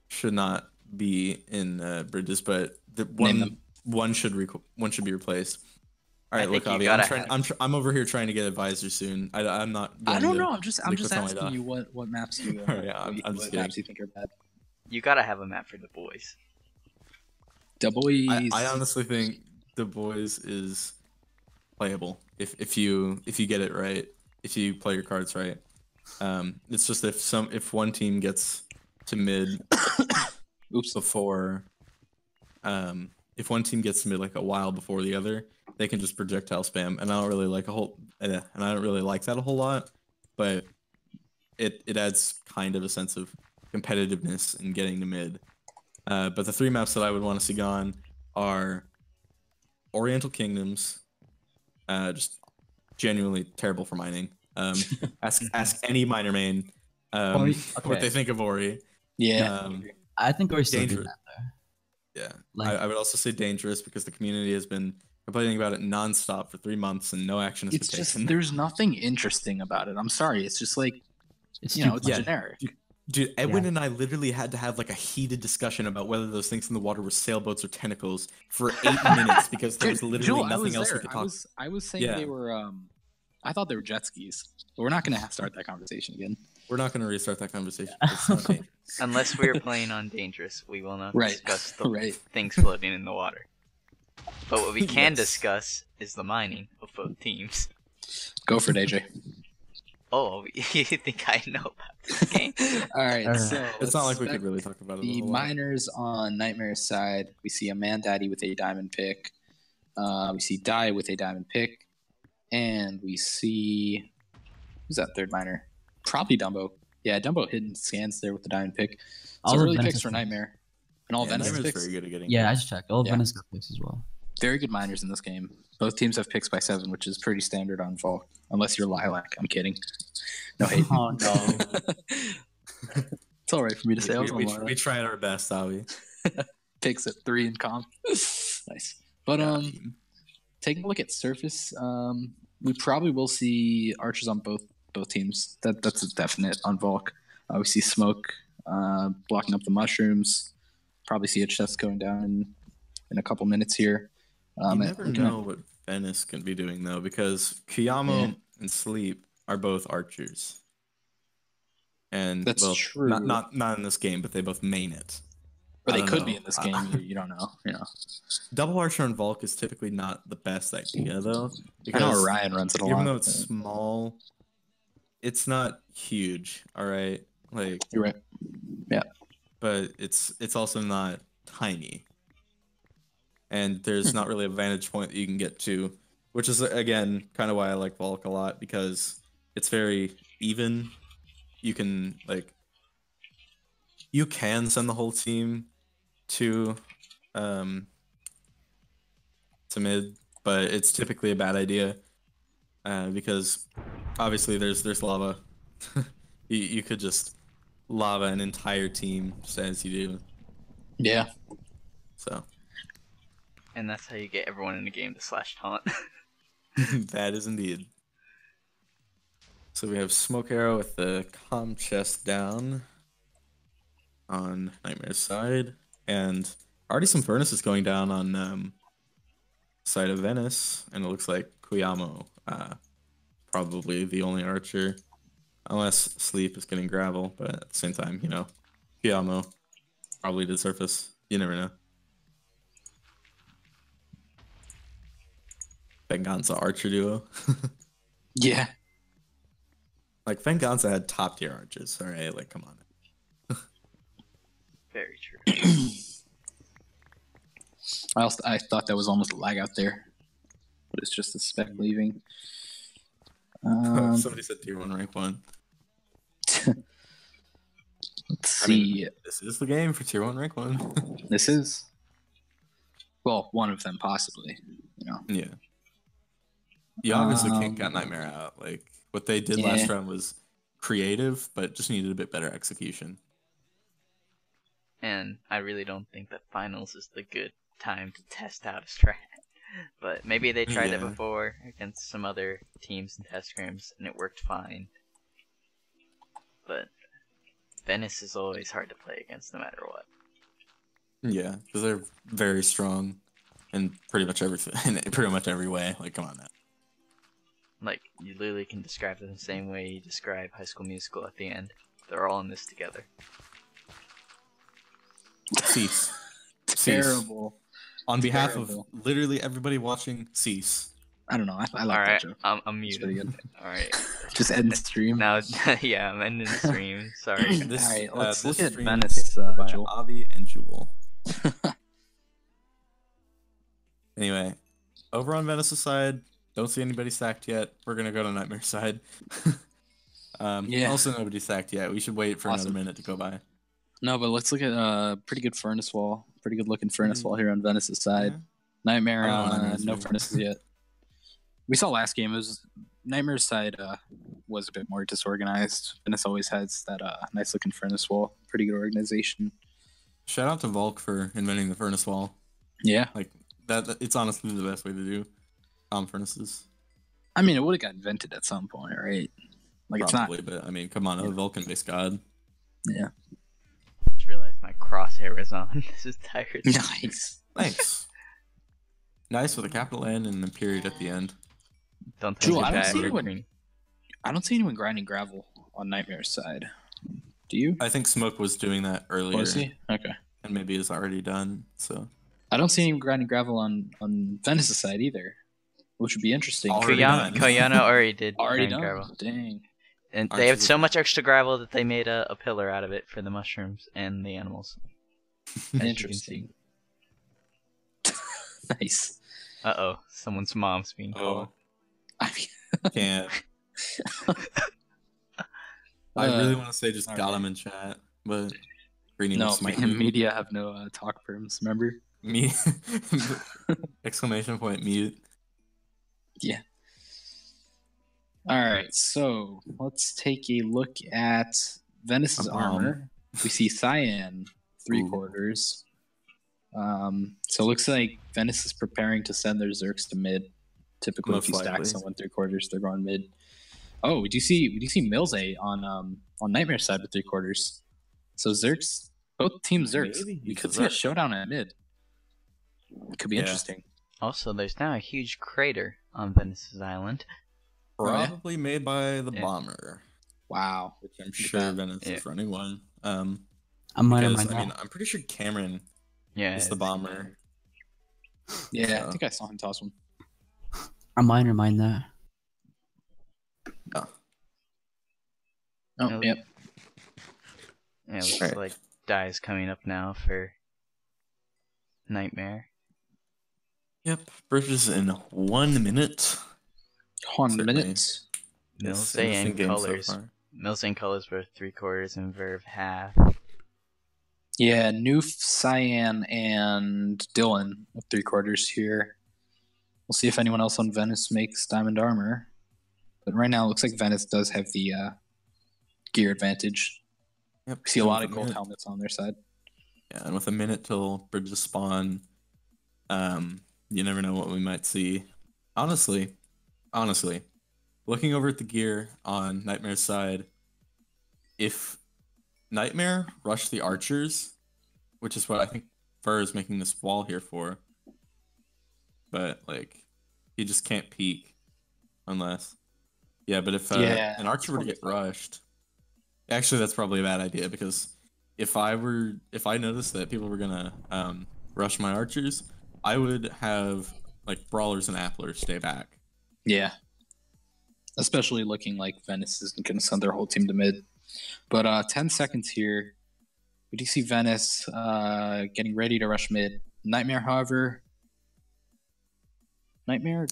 A: should not be in bridges, but the one should be replaced. All right, look, Avi, I'm over here trying to get advisors soon. I'm not.
B: I don't know. I'm just asking you what maps you.
A: I'm just
B: maps you think are bad.
C: You gotta have a map for the boys.
B: The boys.
A: I honestly think the boys is playable if you get it right, if you play your cards right. It's just if one team gets to mid before if one team gets to mid like a while before the other, they can just projectile spam, and I don't really like that a whole lot, but it adds kind of a sense of competitiveness in getting to mid. But the 3 maps that I would want to see gone are Oriental Kingdoms, just genuinely terrible for mining. Ask any miner main what they think of Ori.
B: Yeah,
D: I think Ori's still good.
A: Yeah, I would also say Dangerous because the community has been complaining about it nonstop for 3 months and no action has been taken.
B: It's just there's nothing interesting about it. I'm sorry, it's just like it's generic.
A: Dude, Edwin and I literally had to have like a heated discussion about whether those things in the water were sailboats or tentacles for 8 minutes because there was literally nothing else we could talk.
B: I was saying they were. I thought they were jet skis, but we're not going to start that conversation again.
A: We're not going to restart that conversation. It's not dangerous.
C: Unless we're playing on Dangerous, we will not discuss the things floating in the water. But what we can discuss is the mining of both teams.
B: Go for it, AJ.
C: Oh, you think I know about this game?
B: All right, so
A: it's not like we could really talk about it.
B: The miners on Nightmare's side, we see a Man Daddy with a diamond pick. We see Die with a diamond pick. And we see... Who's that third miner? Probably Dumbo. Yeah, Dumbo hidden scans there with the diamond pick. So early picks for Nightmare. And all Venice picks.
A: Very good at getting
D: I just checked. All Venice got picks as well.
B: Very good miners in this game. Both teams have picks by 7, which is pretty standard on Volk. Unless you're Lilac. I'm kidding. No hate.
D: Oh, no.
B: It's all right for me to say.
A: We tried our best, Avi.
B: Picks at 3 in comp. Nice. But taking a look at surface, we probably will see archers on both teams. That's a definite on Volk. We see smoke blocking up the mushrooms. Probably see a chest going down in a couple minutes here.
A: You never know what Venice can be doing though, because Kiyamo and Sleep are both archers. And
B: that's true.
A: Not in this game, but they both main it.
B: Or they could be in this game. You don't know.
A: Double archer and Volk is typically not the best idea though.
B: Because I know Ryan runs it a lot.
A: Even though it's small, it's not huge. All right, like
B: you're right. Yeah,
A: but it's also not tiny. And there's not really a vantage point that you can get to, which is, again, kind of why I like Volk a lot, because it's very even. You can, send the whole team to mid, but it's typically a bad idea, because obviously there's lava. you could just lava an entire team just as you do.
B: Yeah.
A: So.
C: And that's how you get everyone in the game to slash taunt.
A: That is indeed. So we have Smoke Arrow with the comm chest down on Nightmare's side. And already some furnaces going down on side of Venice. And it looks like Kuyamo probably the only archer. Unless Sleep is getting gravel. But at the same time, Kuyamo probably did surface. You never know. Venganza archer duo.
B: Yeah.
A: Like, Venganza had top tier archers. All right, come on.
C: Very true.
B: I thought that was almost a lag out there, but it's just a spec leaving.
A: Somebody said tier 1, rank 1.
B: Let's see.
A: This is the game for tier 1, rank 1.
B: This is. Well, one of them possibly.
A: Yeah. You obviously can't get Nightmare out. What they did last round was creative, but just needed a bit better execution.
C: and I really don't think that finals is the good time to test out a strat. But maybe they tried it
A: Yeah.
C: before against some other teams and test scrims, and it worked fine. But Venice is always hard to play against, no matter what.
A: Yeah, because they're very strong in pretty much everything, in pretty much every way. Like, come on now.
C: Like, you literally can describe them the same way you describe High School Musical at the end. They're all in this together.
A: Cease.
B: Terrible.
A: On behalf
B: Terrible.
A: of literally everybody watching, cease.
B: I don't know. I like that
C: Alright,
B: joke.
C: I'm
B: It's pretty
C: muted.
B: good.
C: Alright.
B: Just end the stream.
C: Now, yeah, I'm ending the stream. Sorry.
A: This,
B: Alright, let's
A: this
B: look at
A: stream
B: Venice,
A: is by
B: Jewel.
A: Avi and Jewel. Anyway, over on Venice's side, don't see anybody sacked yet. We're gonna go to Nightmare side.
B: Yeah.
A: Also, nobody sacked yet. We should wait for
B: Awesome.
A: another minute to go by.
B: No, but let's look at pretty good furnace wall. Pretty good looking furnace wall here on Venice's side.
A: Yeah.
B: Nightmare,
A: I don't know Nightmare's
B: no
A: doing.
B: furnaces yet. We saw last game. It was Nightmare's side was a bit more disorganized. Venice always has that nice looking furnace wall. Pretty good organization.
A: Shout out to Volk for inventing the furnace wall.
B: Yeah,
A: Like that it's honestly the best way to do furnaces.
B: I mean it would have got invented at some point, right? Like
A: Probably, but I mean, come on, a
B: Yeah.
A: Vulcan-based god.
B: it's not.
C: Just realized my crosshair was on. This is tired.
B: Yeah, nice.
A: Nice. Nice with a capital N and a period at the end.
C: Don't tell
B: Jewel,
C: me
B: I don't
C: that.
B: see
C: You're
B: anyone-
C: green.
B: I don't see anyone grinding gravel on Nightmare's side. Do you?
A: I think Smoke was doing that earlier,
B: Was he? Okay.
A: and maybe is already done. So
B: I don't see anyone grinding gravel on Venice's side either, which would be interesting.
A: Already done.
C: Koyana already did
B: Already
C: grind
B: done.
C: gravel.
B: Dang.
C: And
A: Aren't
C: they have
A: you
C: so
A: the-
C: much extra gravel that they made a pillar out of it for the mushrooms and the animals. As you can
B: Interesting. Nice.
C: Uh-oh, someone's mom's being called.
B: I mean,
A: can't. I really
B: Uh,
A: want to say just got
B: alright.
A: him in chat, but Greeny
B: no,
A: was smite
B: media have no talk perms. Remember?
A: me. Exclamation point mute.
B: Yeah. All right, so let's take a look at Venice's armor. We see Cyan three
A: Ooh.
B: quarters. So it looks like Venice is preparing to send their Zerks to mid. Typically,
A: Most
B: if you stack
A: likely.
B: someone three quarters, they're going mid. Oh, we do see Milze on Nightmare's side with three quarters. So Zerks, both teams Zerks.
A: Maybe
B: We
A: he's
B: could
A: a
B: see a
A: Zerk.
B: showdown at mid. It could be
A: Yeah.
B: interesting.
C: Also, there's now a huge crater on Venice's island.
B: Oh, yeah?
A: Probably made by the
C: Yeah.
A: bomber,
B: Wow.
A: which I'm sure Venice
C: Yeah.
A: is running one.
D: I'm minor
A: Because,
D: mine
A: I mean,
D: now.
A: I'm pretty sure Cameron
C: Yeah,
A: is the bomber.
B: Yeah, I
A: So-
B: think I saw him toss one.
D: I'm minor mine that.
A: Oh,
B: Oh,
C: No.
B: yep.
C: Yeah, it looks
A: Right.
C: like Die's coming up now for Nightmare.
A: yep. Bridges in 1 minute.
B: 1
A: Certainly.
B: minute.
C: Mills
A: Interesting
C: and
A: game so
C: Colors.
A: far.
C: Mills and Colors were 3/4 and Verve half.
B: Yeah, Noof, Cyan, and Dylan with three quarters here. We'll see if anyone else on Venice makes diamond armor. But right now, it looks like Venice does have the gear advantage.
A: Yep.
B: We see a
A: and
B: lot
A: with
B: of gold
A: minute-
B: helmets on their side.
A: Yeah, and with a minute till bridges spawn, you never know what we might see. Honestly, looking over at the gear on Nightmare's side, if Nightmare rushed the archers, which is what I think Fur is making this wall here for, but like he just can't peek unless, yeah. But if
B: Yeah,
A: an archer were to get rushed, actually that's probably a bad idea because if I noticed that people were gonna rush my archers, I would have like brawlers and applers stay back.
B: Yeah. Especially looking like Venice isn't going to send their whole team to mid. But 10 seconds here. We do see Venice getting ready to rush mid. Nightmare, however. Nightmare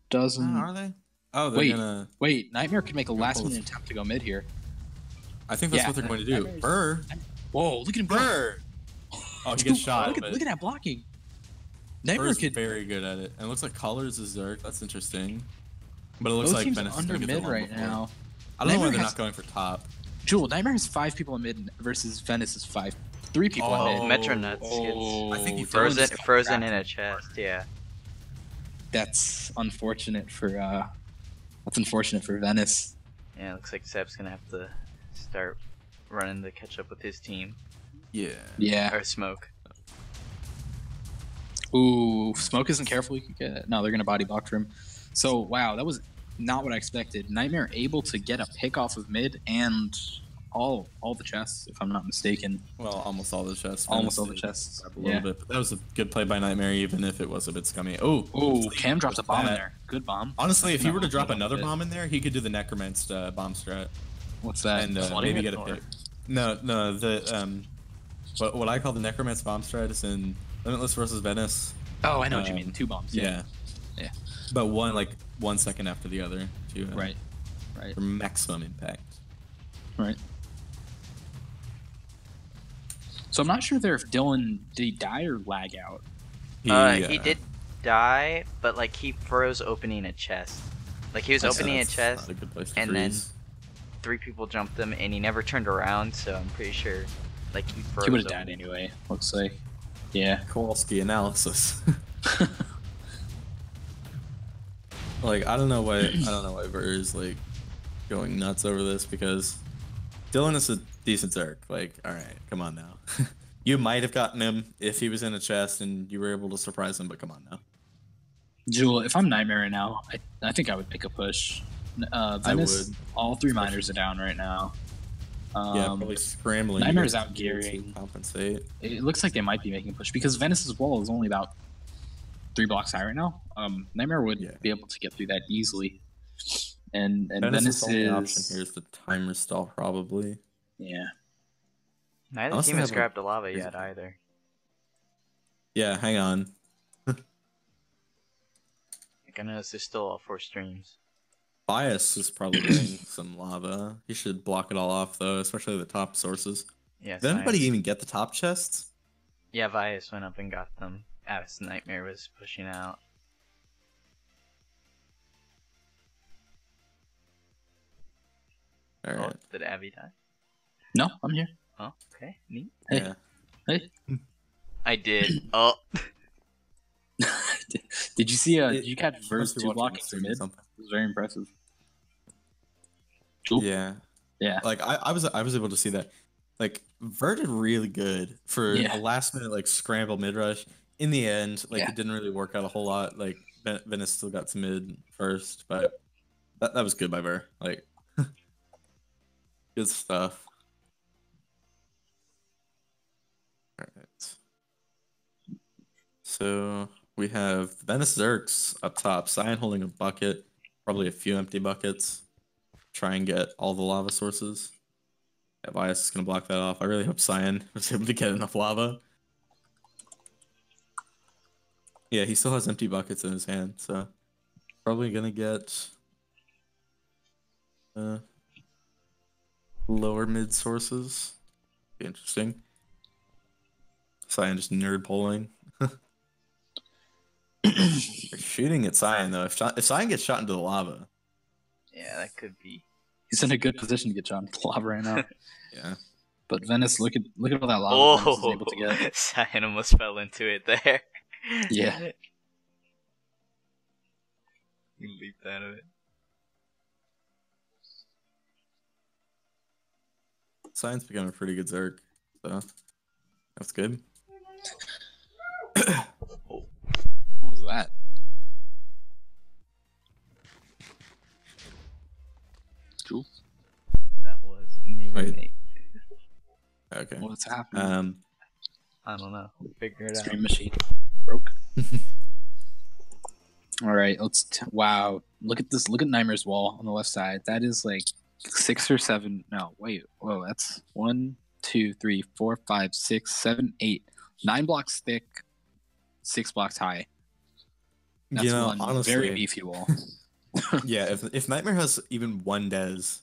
B: doesn't.
A: Are they? Oh, they're
B: Wait.
A: gonna.
B: Wait, Nightmare could make a last
A: Pulse.
B: minute attempt to go mid here.
A: I think that's
B: Yeah,
A: what they're going to do.
B: Nightmare's-
A: Burr.
B: Whoa, look at him go.
A: Burr. Oh, he gets shot.
B: Look at,
A: but
B: look at that blocking. Nightmare
A: Burr's
B: could.
A: very good at it, and it looks like Colors is Zerk. That's interesting. But it looks
B: Both
A: like
B: teams
A: Venice is
B: under
A: going to get
B: mid
A: the one
B: right
A: before.
B: now.
A: I don't know why
B: Nightmare
A: they're
B: has-
A: not going for top.
B: Jewel, Nightmare has 5 people in mid versus Venice's 5 3 people in mid.
C: Metro Nuts
A: I think he
C: gets
A: frozen-
C: frozen in a chest. Yeah.
B: That's unfortunate for Venice.
C: Yeah, looks like Seb's gonna have to start running to catch up with his team.
A: Yeah.
B: Yeah.
C: Or Smoke.
B: Ooh, Smoke isn't careful. You could get no. They're gonna body block for him. So wow, that was not what I expected. Nightmare able to get a pick off of mid and all the chests, if I'm not mistaken.
A: Well, almost all the chests.
B: Almost all
A: Venice
B: the
A: did
B: chests.
A: grab a little bit, but that was a good play by Nightmare, even if it was a bit scummy. Oh,
B: Ooh, Cam drops a bomb in
A: that.
B: there. Good bomb.
A: Honestly, if he were to
B: No,
A: drop
B: no,
A: another
B: no.
A: bomb in there, he could do the Necromanced bomb strat
B: What's that?
A: and
B: Flooding
A: maybe
B: it,
A: get a
B: or-
A: pick. No, the what I call the Necromanced bomb strat is in Limitless versus Venice.
B: Oh, I know what you mean. 2 bombs.
A: Yeah.
B: Yeah.
A: But 1 second after the other to
B: Right.
A: for maximum impact.
B: Right. So I'm not sure there if Dylan did he die or lag out.
C: He did die, but like he froze opening a chest. Like he was opening a
A: That's
C: chest,
A: not a good place to
C: and then
A: freeze.
C: 3 people jumped him, and he never turned around. So I'm pretty sure, like he froze.
B: He would have died
C: opening.
B: anyway. Looks like. Yeah.
A: Kowalski analysis. Like I don't know why Ver is like going nuts over this, because Dylan is a decent Zerg. Like, all right, come on now. You might have gotten him if he was in a chest and you were able to surprise him, but come on now.
B: Jewel, if I'm Nightmare right now, I think I would make a push. Venice,
A: would.
B: all 3 miners are down right now.
A: Yeah, probably scrambling. to
B: Nightmare's
A: get
B: out gearing.
A: to compensate.
B: It looks like they might be making a push because Venice's wall is only about 3 blocks high right now. Nightmare would
A: Yeah.
B: be able to get through that easily. And
A: Venice's
B: Venice
A: only
B: is
A: option here is the timer stall, probably.
B: yeah.
C: Neither
A: Unless
C: team
A: they
C: has
A: have,
C: grabbed a lava yet either.
A: Yeah, hang on.
C: Like, I noticed there's still all 4 streams.
A: Bias is probably getting some lava. He should block it all off though, especially the top sources.
C: Yes.
A: Did anybody even get the top chests?
C: Yeah, Vias went up and got them as Nightmare was pushing out.
A: All right.
C: Oh, did Abby die?
B: No, I'm here.
C: Oh, okay, neat.
B: Hey.
A: Yeah.
B: Hey.
C: I did. Oh,
B: Did you see?
A: It-
B: Did you catch Verse
A: Must be
B: 2
A: watching
B: blocking
A: the
B: for
A: stream or
B: mid?
A: something.
B: It was very impressive. Cool.
A: Yeah.
B: Yeah.
A: Like I was able to see that. Like Ver did really good for
B: Yeah.
A: a last minute like scramble mid rush. In the end, like
B: Yeah.
A: it didn't really work out a whole lot. Like Venice still got to mid first, but that was good by Ver. Like good stuff. All right. So we have Venice Zerks up top. Cyan holding a bucket, probably a few empty buckets. Try and get all the lava sources. Yeah, Bias is gonna block that off. I really hope Cyan was able to get enough lava. Yeah, he still has empty buckets in his hand, so probably gonna get lower mid sources. Be interesting. Cyan just nerd pulling. They're shooting at Cyan though. If Cyan gets shot into the lava,
C: yeah, that could be.
B: He's in a good position to get shot into lava right now.
A: yeah.
B: But Venice, look at all that lava Venice is
C: Oh,
B: able to get.
C: Cyan almost fell into it there.
B: Yeah.
C: You leaped out of it.
A: Cyan's becoming a pretty good Zerg, so that's good.
B: What was that? Cool.
C: That was me
A: Wait.
C: roommate.
A: Okay.
B: What's happening?
C: I don't know. Figure it
B: Stream
C: out.
B: machine broke. All right, wow. Look at this. Look at Nightmare's wall on the left side. That is like 6 or 7. No, wait. Whoa, that's 1, 2, 3, 4, 5, 6, 7, 8, 9 blocks thick, 6 blocks high. That's one
A: honestly,
B: very beefy wall.
A: yeah. If Nightmare has even one Dez,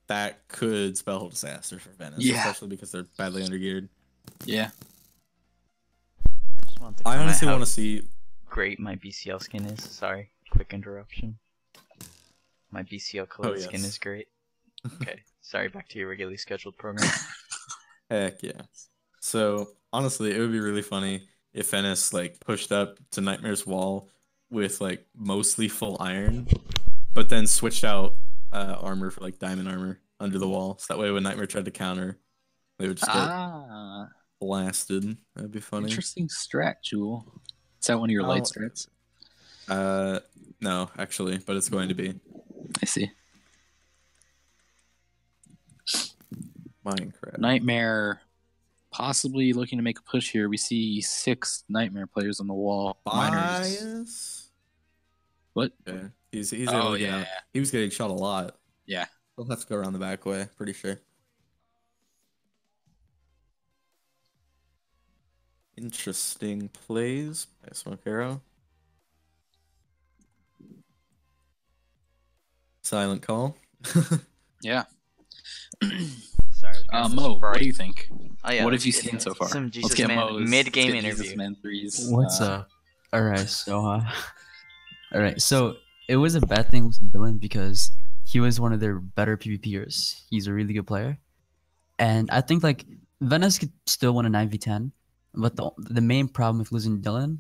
A: that could spell disaster for Venice,
B: Yeah.
A: especially because they're badly undergeared.
B: Yeah.
C: I just want to
A: I
C: comment
A: honestly
C: how
A: want to see.
C: great my BCL skin is. Sorry, quick interruption. My BCL colored skin
A: yes.
C: is great. Okay, sorry. Back to your regularly scheduled program.
A: Heck yeah. So honestly, it would be really funny if Venice like pushed up to Nightmare's wall with like mostly full iron, but then switched out armor for like diamond armor under the wall. So that way when Nightmare tried to counter, they would just get blasted. That'd be funny.
B: Interesting strat, Jewel. Is that one of your light strats?
A: No, actually, but it's going to be.
B: I see.
A: Minecraft.
B: Nightmare possibly looking to make a push here. We see 6 Nightmare players on the wall.
A: Bias.
B: What?
A: Yeah. He's able to get out. He was getting shot a lot.
B: Yeah.
A: He'll have to go around the back way, pretty sure. Interesting plays by Smoke Arrow. Silent call.
B: Yeah.
C: Sorry.
B: Mo, what do you think?
C: Oh, yeah,
B: what have you seen so far?
C: Some
B: Let's get Mo's
C: mid-game
B: Jesus
C: interview.
B: Man threes.
D: What's up? All right, so it was a bad thing with Dylan because he was one of their better PvPers. He's a really good player, and I think like Venice could still win a 9v10, but the main problem with losing Dylan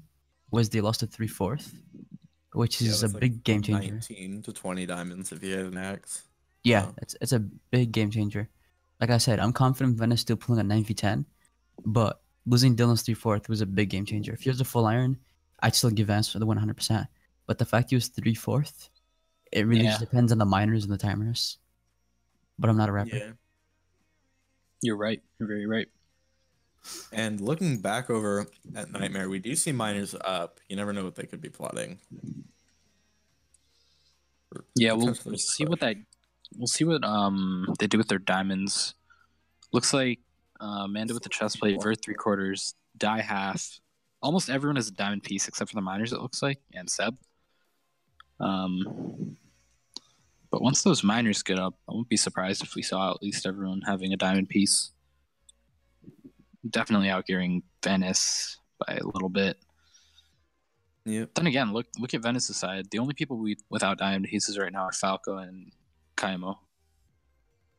D: was they lost to 3/4, which is a big game changer.
A: 19 to 20 diamonds if you had an axe.
D: Yeah, it's a big game changer. Like I said, I'm confident Venice still pulling a 9v10, but losing Dylan's 3/4 was a big game changer. If he was a full iron, I'd still give Venice for the 100%. But the fact he was 3/4, it really just depends on the miners and the timers. But I'm not a rapper.
A: Yeah.
B: You're right. You're very right.
A: And looking back over at Nightmare, we do see miners up. You never know what they could be plotting.
B: Yeah, we'll see what they do with their diamonds. Looks like Amanda with the chest plate, vert 3/4, die half. Almost everyone has a diamond piece except for the miners, it looks like, and Seb. But once those miners get up, I wouldn't be surprised if we saw at least everyone having a diamond piece. Definitely outgearing Venice by a little bit.
A: Yep.
B: Then again, look at Venice's side. The only people without diamond pieces right now are Falco and Kaimo.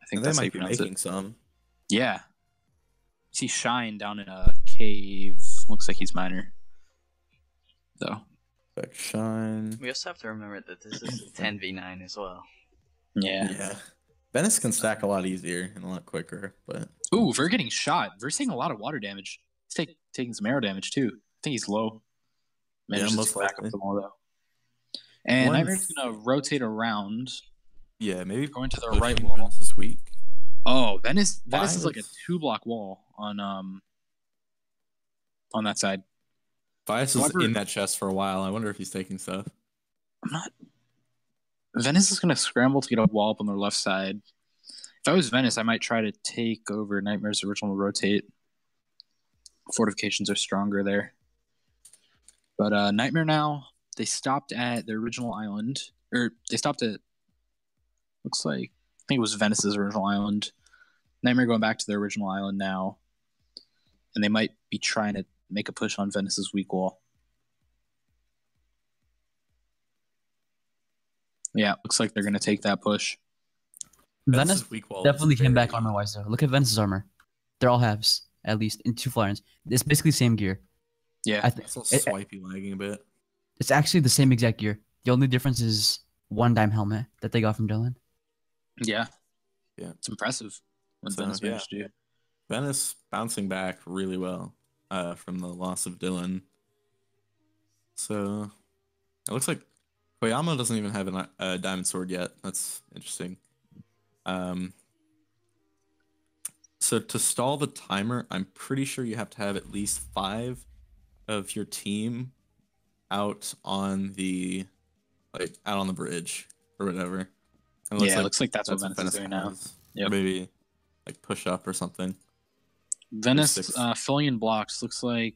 B: I think
A: they
B: that's
A: might be making some.
B: Yeah. See Shine down in a cave. Looks like he's miner. Though.
A: Like Shine.
C: We also have to remember that this is 10v9 as well.
B: Yeah.
A: Venice can stack a lot easier and a lot quicker, but
B: ooh, Ver getting shot. Ver's taking a lot of water damage. He's taking some arrow damage too. I think he's low.
A: Most
B: back up the wall though. And Nightmare's gonna rotate around.
A: Yeah, maybe
B: going to the right wall
A: this week.
B: Oh, Venice is like a 2-block wall on that side.
A: Bias was in that chest for a while. I wonder if he's taking stuff.
B: I'm not. Venice is gonna scramble to get a wall up on their left side. If I was Venice, I might try to take over Nightmare's original rotate. Fortifications are stronger there. But Nightmare now, they stopped at their original island. Or they stopped at, looks like, I think it was Venice's original island. Nightmare going back to their original island now. And they might be trying to make a push on Venice's weak wall. Yeah, looks like they're going to take that push.
D: Venice definitely came back armor-wise, though. Look at Venice's armor. They're all halves, at least, in 2 flyers. It's basically the same gear.
B: Yeah.
A: It's swipey lagging a bit.
D: It's actually the same exact gear. The only difference is 1 dime helmet that they got from Dylan.
B: Yeah.
A: Yeah.
B: It's impressive what Venice managed to do.
A: Venice bouncing back really well from the loss of Dylan. So it looks like Koyama doesn't even have a diamond sword yet. That's interesting. So to stall the timer, I'm pretty sure you have to have at least 5 of your team out on the bridge or whatever.
B: And it looks like that's what Venice is doing now.
A: Yep. Or maybe like push up or something.
B: Venice filling in blocks. Looks like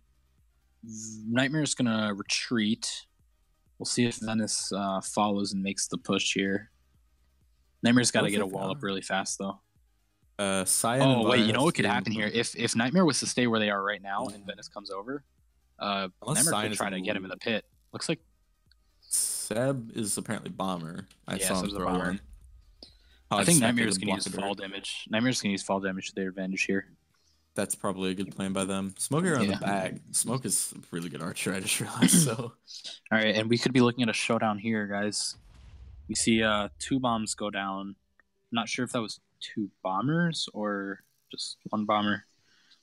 B: Nightmare's gonna retreat. We'll see if Venice follows and makes the push here. Nightmare's got to get a wall up really fast though. Wait, you know what could happen here? If Nightmare was to stay where they are right now and Venice comes over, Nightmare could try to get him in the pit. Looks like
A: Seb is apparently bomber. I saw him throw one.
B: I think Nightmare's gonna use fall damage. Nightmare's gonna use fall damage to their advantage here.
A: that's probably a good plan by them. Smoke around the back. Smoke is a really good archer, I just realized. So,
B: all right, and we could be looking at a showdown here, guys. We see 2 bombs go down. Not sure if that was 2 bombers or just 1 bomber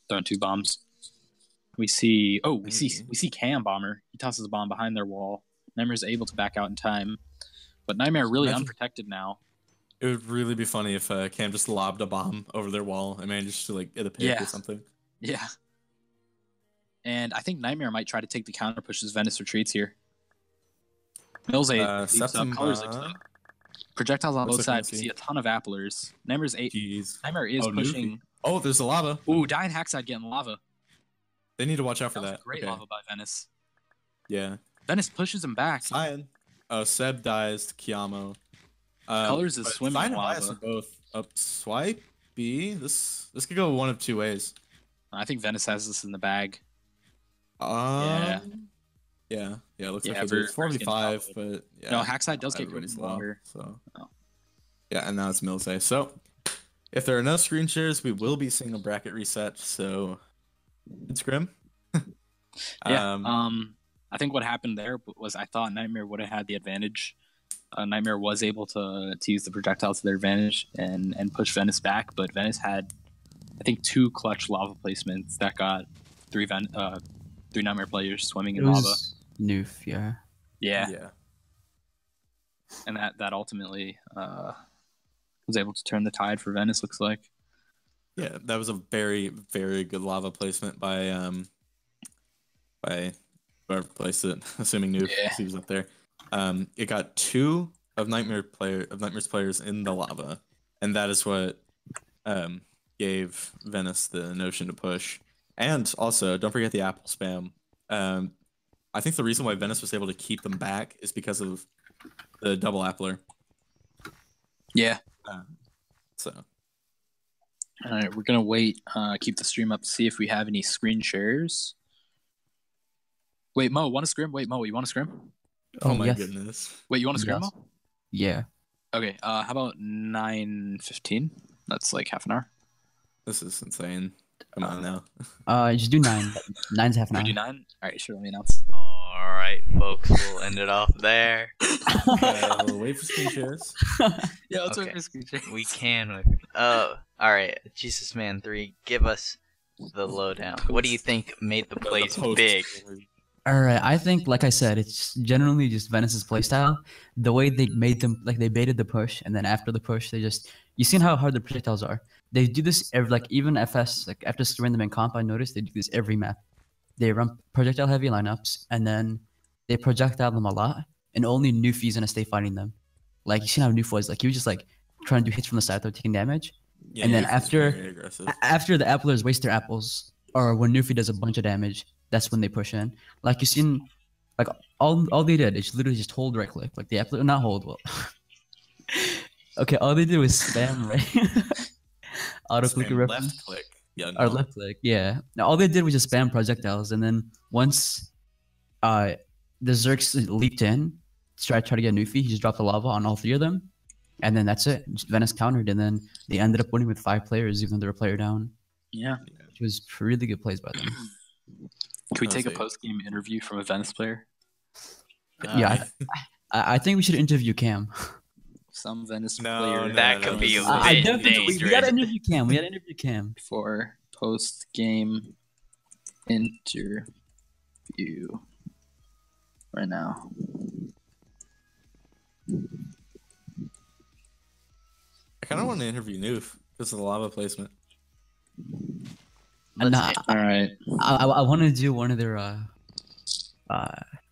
B: throwing 2 bombs. We see we see Cam bomber. He tosses a bomb behind their wall. Nightmare's able to back out in time, but Nightmare really unprotected now.
A: it would really be funny if Cam just lobbed a bomb over their wall and managed to like hit a pick or something.
B: Yeah. And I think Nightmare might try to take the counter push as Venice retreats here. Mills leaps up, Colors leaps up. Projectiles on both sides. We see a ton of applers. Nightmare's 8. Nightmare is pushing.
A: Oh, there's a lava.
B: Ooh, Dying Hackside getting lava.
A: They need to watch out for that.
B: Great lava by Venice.
A: Yeah.
B: Venice pushes him back.
A: Cyan. Seb dies to Kiamo.
B: Colors is swimming in lava.
A: Are both up swipe B. This could go one of 2 ways.
B: I think Venice has this in the bag.
A: Yeah. It looks like it's 4v5, but yeah.
B: No, Hackside does get good water.
A: So yeah, and now it's Milsay. So if there are no screen shares, we will be seeing a bracket reset. So it's grim.
B: I think what happened there was I thought Nightmare would have had the advantage. Nightmare was able to use the projectiles to their advantage and push Venice back, but Venice had, I think, 2 clutch lava placements that got 3 Nightmare players swimming in lava.
D: Noof,
B: yeah. And that ultimately was able to turn the tide for Venice, looks like.
A: Yeah, that was a very, very good lava placement by whoever placed it, assuming Noof, he was up there. It got 2 of Nightmare's players in the lava, and that is what gave Venice the notion to push. And also, don't forget the apple spam. I think the reason why Venice was able to keep them back is because of the double appler.
B: Yeah.
A: So.
B: All right, we're gonna wait. Keep the stream up to see if we have any screen shares. Wait, Mo, want to scrim? Wait, Mo, you want to scrim?
A: Oh my goodness.
B: Wait, you want to scrim, Mo?
D: Yeah.
B: Okay. How about 9:15? That's like half an hour.
A: This is insane. Come on now.
D: Just do 9. 9's half an hour.
B: We do 9? All right, sure. Let me announce.
C: All right, folks. We'll end it off there.
A: We'll wait for screen shares.
B: Yeah, let's wait for screen shares.
C: We can. All right. Jesus Man 3, give us the lowdown. What do you think made the place big?
D: All right, I think, like I said, it's generally just Venice's playstyle. The way they made them, like they baited the push, and then after the push, they just, you seen how hard the projectiles are. They do this every, like even FS, like after scoring them in comp, I noticed they do this every map. They run projectile heavy lineups, and then they projectile them a lot, and only Newfie's gonna stay fighting them. Like you seen how Newf was, like he was just like trying to do hits from the side, though, taking damage. Yeah, and then after the applers waste their apples, or when Newfie does a bunch of damage, that's when they push in. Like you seen, like all they did is literally just hold right click, like the appler, not hold. Well, okay, all they did was spam right, auto click
A: left click,
D: or left click, yeah. Now all they did was just spam projectiles, and then once, the Zerx leaped in, try to get Newfie, he just dropped the lava on all 3 of them, and then that's it. Just Venice countered, and then they ended up winning with 5 players, even though they were a player down.
B: Yeah,
D: which was really good plays by them.
B: Can we take a post-game interview from a Venice player?
D: Yeah, I think we should interview Cam.
B: Some Venice player.
C: That could be a bit dangerous.
D: We gotta interview Cam. We gotta interview Cam.
B: For post-game interview right now.
A: I kind of want to interview Noof because of the lava placement.
B: All right.
D: I want to do one of their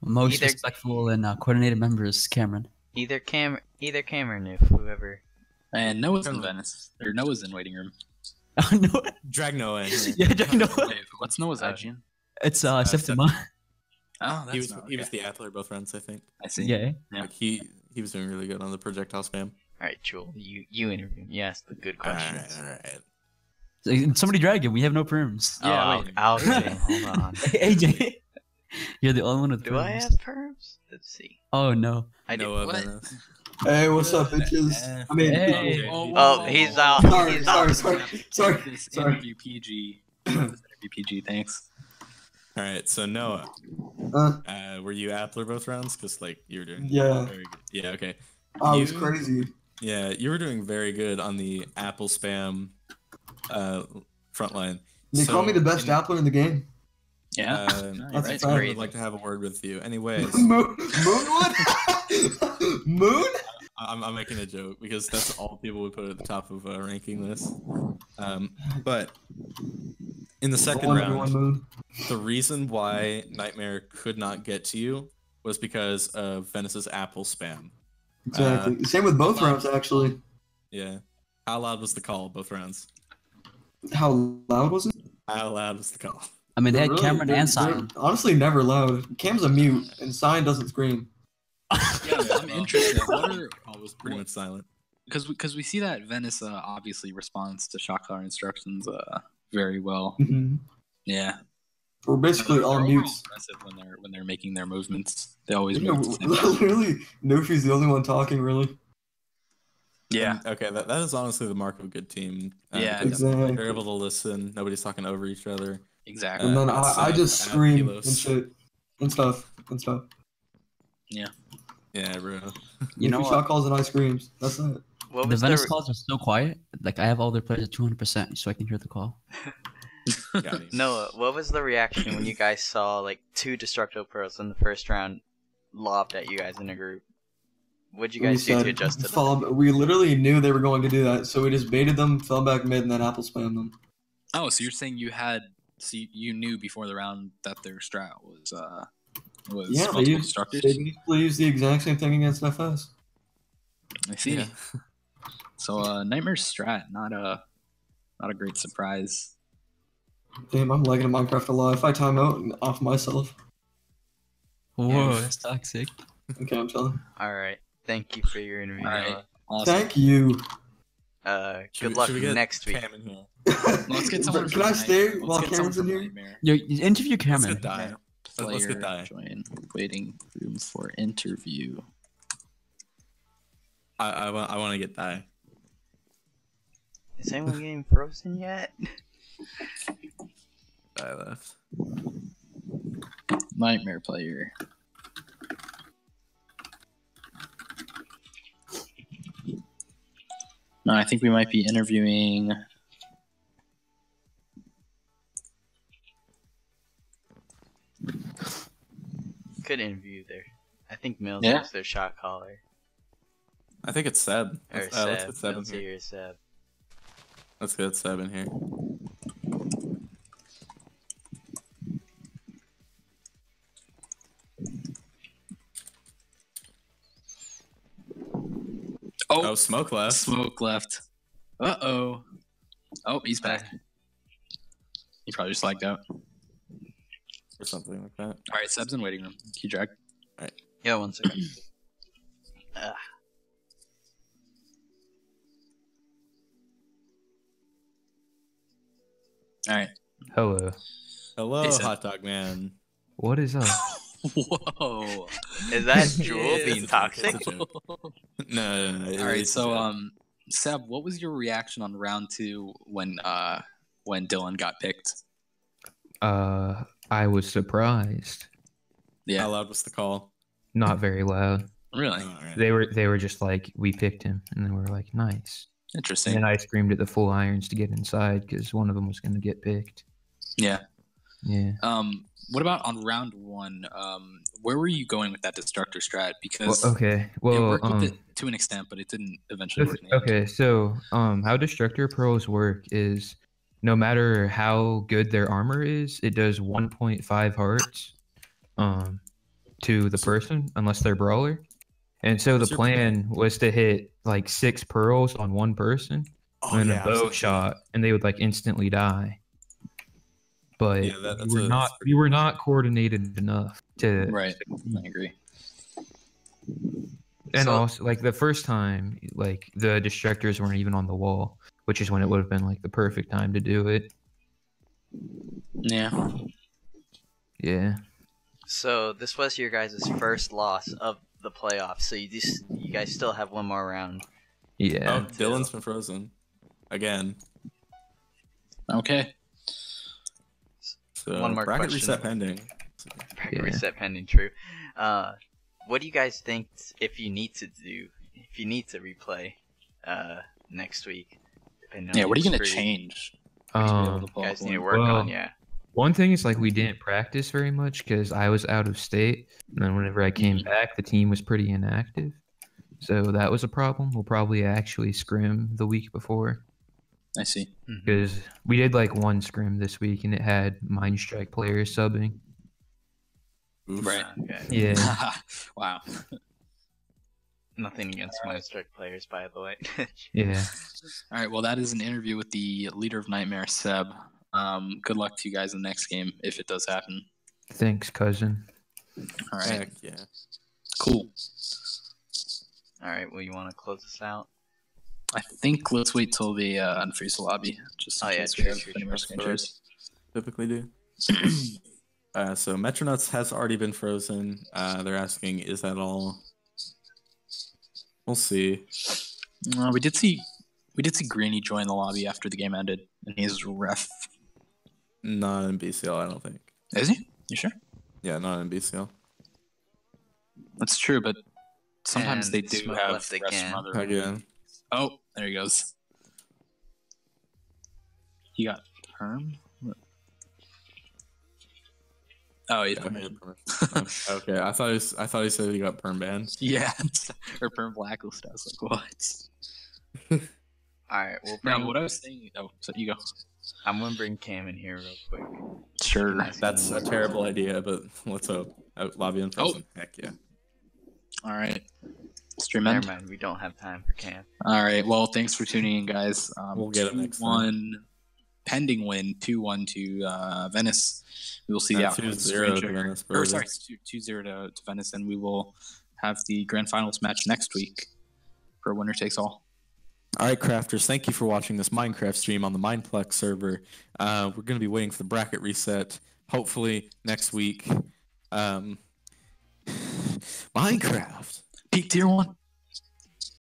D: most respectful and coordinated members, Cameron.
C: Either Cam or Noof, whoever.
B: And Noah's in Venice. Or Noah's in waiting room.
D: Oh no!
A: Drag Noah in.
D: Yeah, drag Noah.
B: What's Noah's IGN?
D: It's Septima.
B: Oh, that's
A: he was the Atler both runs, I think.
B: I see.
D: Yeah.
A: Like he was doing really good on the projectile spam.
C: All right, Jewel, you interview him. You asked the good questions.
A: All right.
D: Somebody drag him. We have no perms.
C: Yeah, I'll hold on.
D: AJ, you're the only one with perms.
C: Do I have perms? Let's see.
D: Oh no.
C: I do.
A: What?
E: Hey, what's up, bitches? I mean,
C: he's out.
E: Sorry.
B: This interview PG. PG, thanks.
A: All right, so Noah, were you Appler both rounds? Because like you were doing
E: Yeah.
A: very good. Yeah, okay.
E: I was crazy.
A: Yeah, you were doing very good on the Apple spam front line.
E: They call me the best appler in the game.
B: Yeah,
E: That's
B: right.
A: I would like to have a word with you. Anyways,
E: Moonwood? Moon?
A: I'm making a joke because that's all people would put at the top of a ranking list. But in the second round, the reason why Nightmare could not get to you was because of Venice's Apple spam.
E: Exactly. Same with both rounds, actually.
A: Yeah. How loud was the call both rounds?
E: How loud was it?
A: How loud was the call?
D: I mean, they had Cameron and Sign.
E: Honestly, never loud. Cam's a mute, and Sign doesn't scream.
B: Yeah, I'm interested.
A: Call was pretty much silent.
B: Because we see that Venice obviously responds to shot caller instructions very well.
E: Mm-hmm.
B: Yeah.
E: We're basically all mutes.
B: Impressive when they're making their movements. They always
E: Yeah,
B: move.
E: literally, Nofi's the only one talking, really.
B: Yeah.
A: And, okay, that is honestly the mark of a good team.
B: Yeah,
E: exactly.
A: They're able to listen. Nobody's talking over each other.
B: Exactly.
E: And then I just scream and shit and stuff.
B: Yeah.
A: Yeah, bro.
D: You know
E: shot calls and I screams. That's it.
C: What
D: The
C: was
D: Venice calls are so quiet. Like, I have all their players at 200%, so I can hear the call.
C: Noah, what was the reaction when you guys saw like 2 Destructo Pearls in the first round lobbed at you guys in a group? What'd you guys do to adjust to them?
E: We literally knew they were going to do that, so we just baited them, fell back mid, and then apple spammed them.
B: Oh, so you're saying you knew before the round that their strat was
E: yeah, they used the exact same thing against FS.
B: I see.
A: Yeah.
B: So Nightmare's strat, not a great surprise.
E: Damn, I'm lagging in Minecraft a lot. If I time out and off myself.
D: Whoa, that's toxic.
E: Okay, I'm telling.
C: Alright, thank you for your interview.
B: All right. Awesome.
E: Thank you.
C: Good luck next week.
A: Cam in here?
B: Let's get someone.
E: Can I stay while Cameron's in here?
B: Nightmare.
D: You interview Cameron.
A: Let's get die. Let's get die.
B: Join waiting room for interview.
A: I want to get die.
C: Is anyone getting frozen yet?
A: Die left.
B: Nightmare player. No, I think we might be interviewing.
C: Good interview there. I think Mills
B: Yeah.
C: is their shot caller.
A: I think it's Seb.
C: Or
A: Let's
C: Seb.
A: get Seb in
C: Mills
A: here.
C: here is Seb.
A: Let's get Seb in here. Oh, smoke left.
B: Smoke left. Uh-oh. Oh, he's back. He probably just lagged out.
A: Or something like that.
B: All right, Seb's in waiting room. Key drag.
C: Yeah, 1 second.
B: All right.
F: Hello.
A: Hello,
B: Hey, Seb.
A: hot dog man.
F: What is up?
B: Whoa.
C: Is that Jewel being
A: It's
C: toxic?
A: a joke. No.
B: All right, so Seb, what was your reaction on round 2 when Dylan got picked?
F: I was surprised.
B: Yeah.
A: How loud was the call?
F: Not very loud.
B: Really?
A: Oh, alright.
F: They were just like, we picked him, and they were like, nice.
B: Interesting.
F: And I screamed at the full irons to get inside because one of them was going to get picked.
B: Yeah.
F: Yeah.
B: What about on round 1? Where were you going with that destructor strat? Because
F: Okay.
B: it
F: Well,
B: worked with it to an extent, but it didn't eventually work. in the end.
F: okay. So, how destructor pearls work is no matter how good their armor is, it does 1.5 hearts, to the person unless they're brawler. And so the
A: What's your
F: plan was to hit like 6 pearls on one person and a bow shot, and they would like instantly die. But
A: Yeah, that's
F: we were not coordinated enough to.
B: Right. I agree.
F: And
C: So-
F: also, like the first time, like the destructors weren't even on the wall, which is when it would have been like the perfect time to do it.
B: Yeah.
F: Yeah.
C: So this was your guys' first loss of the playoffs. So you guys still have one more round.
F: Yeah.
A: Oh, Dylan's been frozen. Again.
B: Okay.
A: So
C: one more
A: bracket
C: question.
A: reset pending.
C: Bracket
F: Yeah.
C: reset pending. True. What do you guys think if you need to replay next week? Depending on
B: What are you
C: who's
B: gonna
C: free.
B: change? To be able to
C: You
B: pull
C: guys
B: off
C: need to
B: one?
C: work on,
F: Well,
C: yeah.
F: One thing is like we didn't practice very much because I was out of state, and then whenever I came back, the team was pretty inactive. So that was a problem. We'll probably actually scrim the week before
B: I see.
F: because we did like one scrim this week, and it had MineStrike players subbing.
A: Oof.
B: Right.
C: Okay.
F: Yeah.
B: Wow.
C: Nothing against MineStrike players, by the way.
F: Yeah.
B: All right. Well, that is an interview with the leader of Nightmare, Seb. Good luck to you guys in the next game if it does happen.
F: Thanks, cousin.
B: All right.
A: Heck yeah.
B: Cool.
C: All right. Well, you want to close this out?
B: I think let's wait till the unfreeze the lobby just in case we have any more screenshots.
A: Typically do. So Metronuts has already been frozen. They're asking, is that all? We'll see.
B: We did see Greeny join the lobby after the game ended, and he's ref.
A: Not in BCL, I don't think.
B: Is he? You sure?
A: Yeah, not in BCL.
B: That's true, but sometimes
C: And
B: they do
C: Smoke
B: have
C: left
B: refs
C: again.
B: from other.
A: Again.
B: Oh, there he goes. He got perm. Oh, he's perm.
A: Okay, I thought he said he got perm banned.
B: Yeah, or perm blacklist. I was like, what?
C: All right. We'll
B: No,
C: bring.
B: what I was saying. Oh, so you go.
C: I'm gonna bring Cam in here real quick.
B: Sure.
A: That's a terrible idea, but let's hope. Lobby in frozen. Heck yeah.
B: All right. Stream end.
C: Never mind. We don't have time for Cam.
B: All right. Well, thanks for tuning in, guys.
A: We'll get it next time.
B: 2-1 pending win, 2-1 to Venice. We will see the outcome.
A: 2-0 to Venice.
B: Or sorry, 2-0 to Venice, and we will have the grand finals match next week for winner takes all.
A: All right, crafters, thank you for watching this Minecraft stream on the Mineplex server. We're going to be waiting for the bracket reset, hopefully next week. Minecraft.
B: Peak tier 1.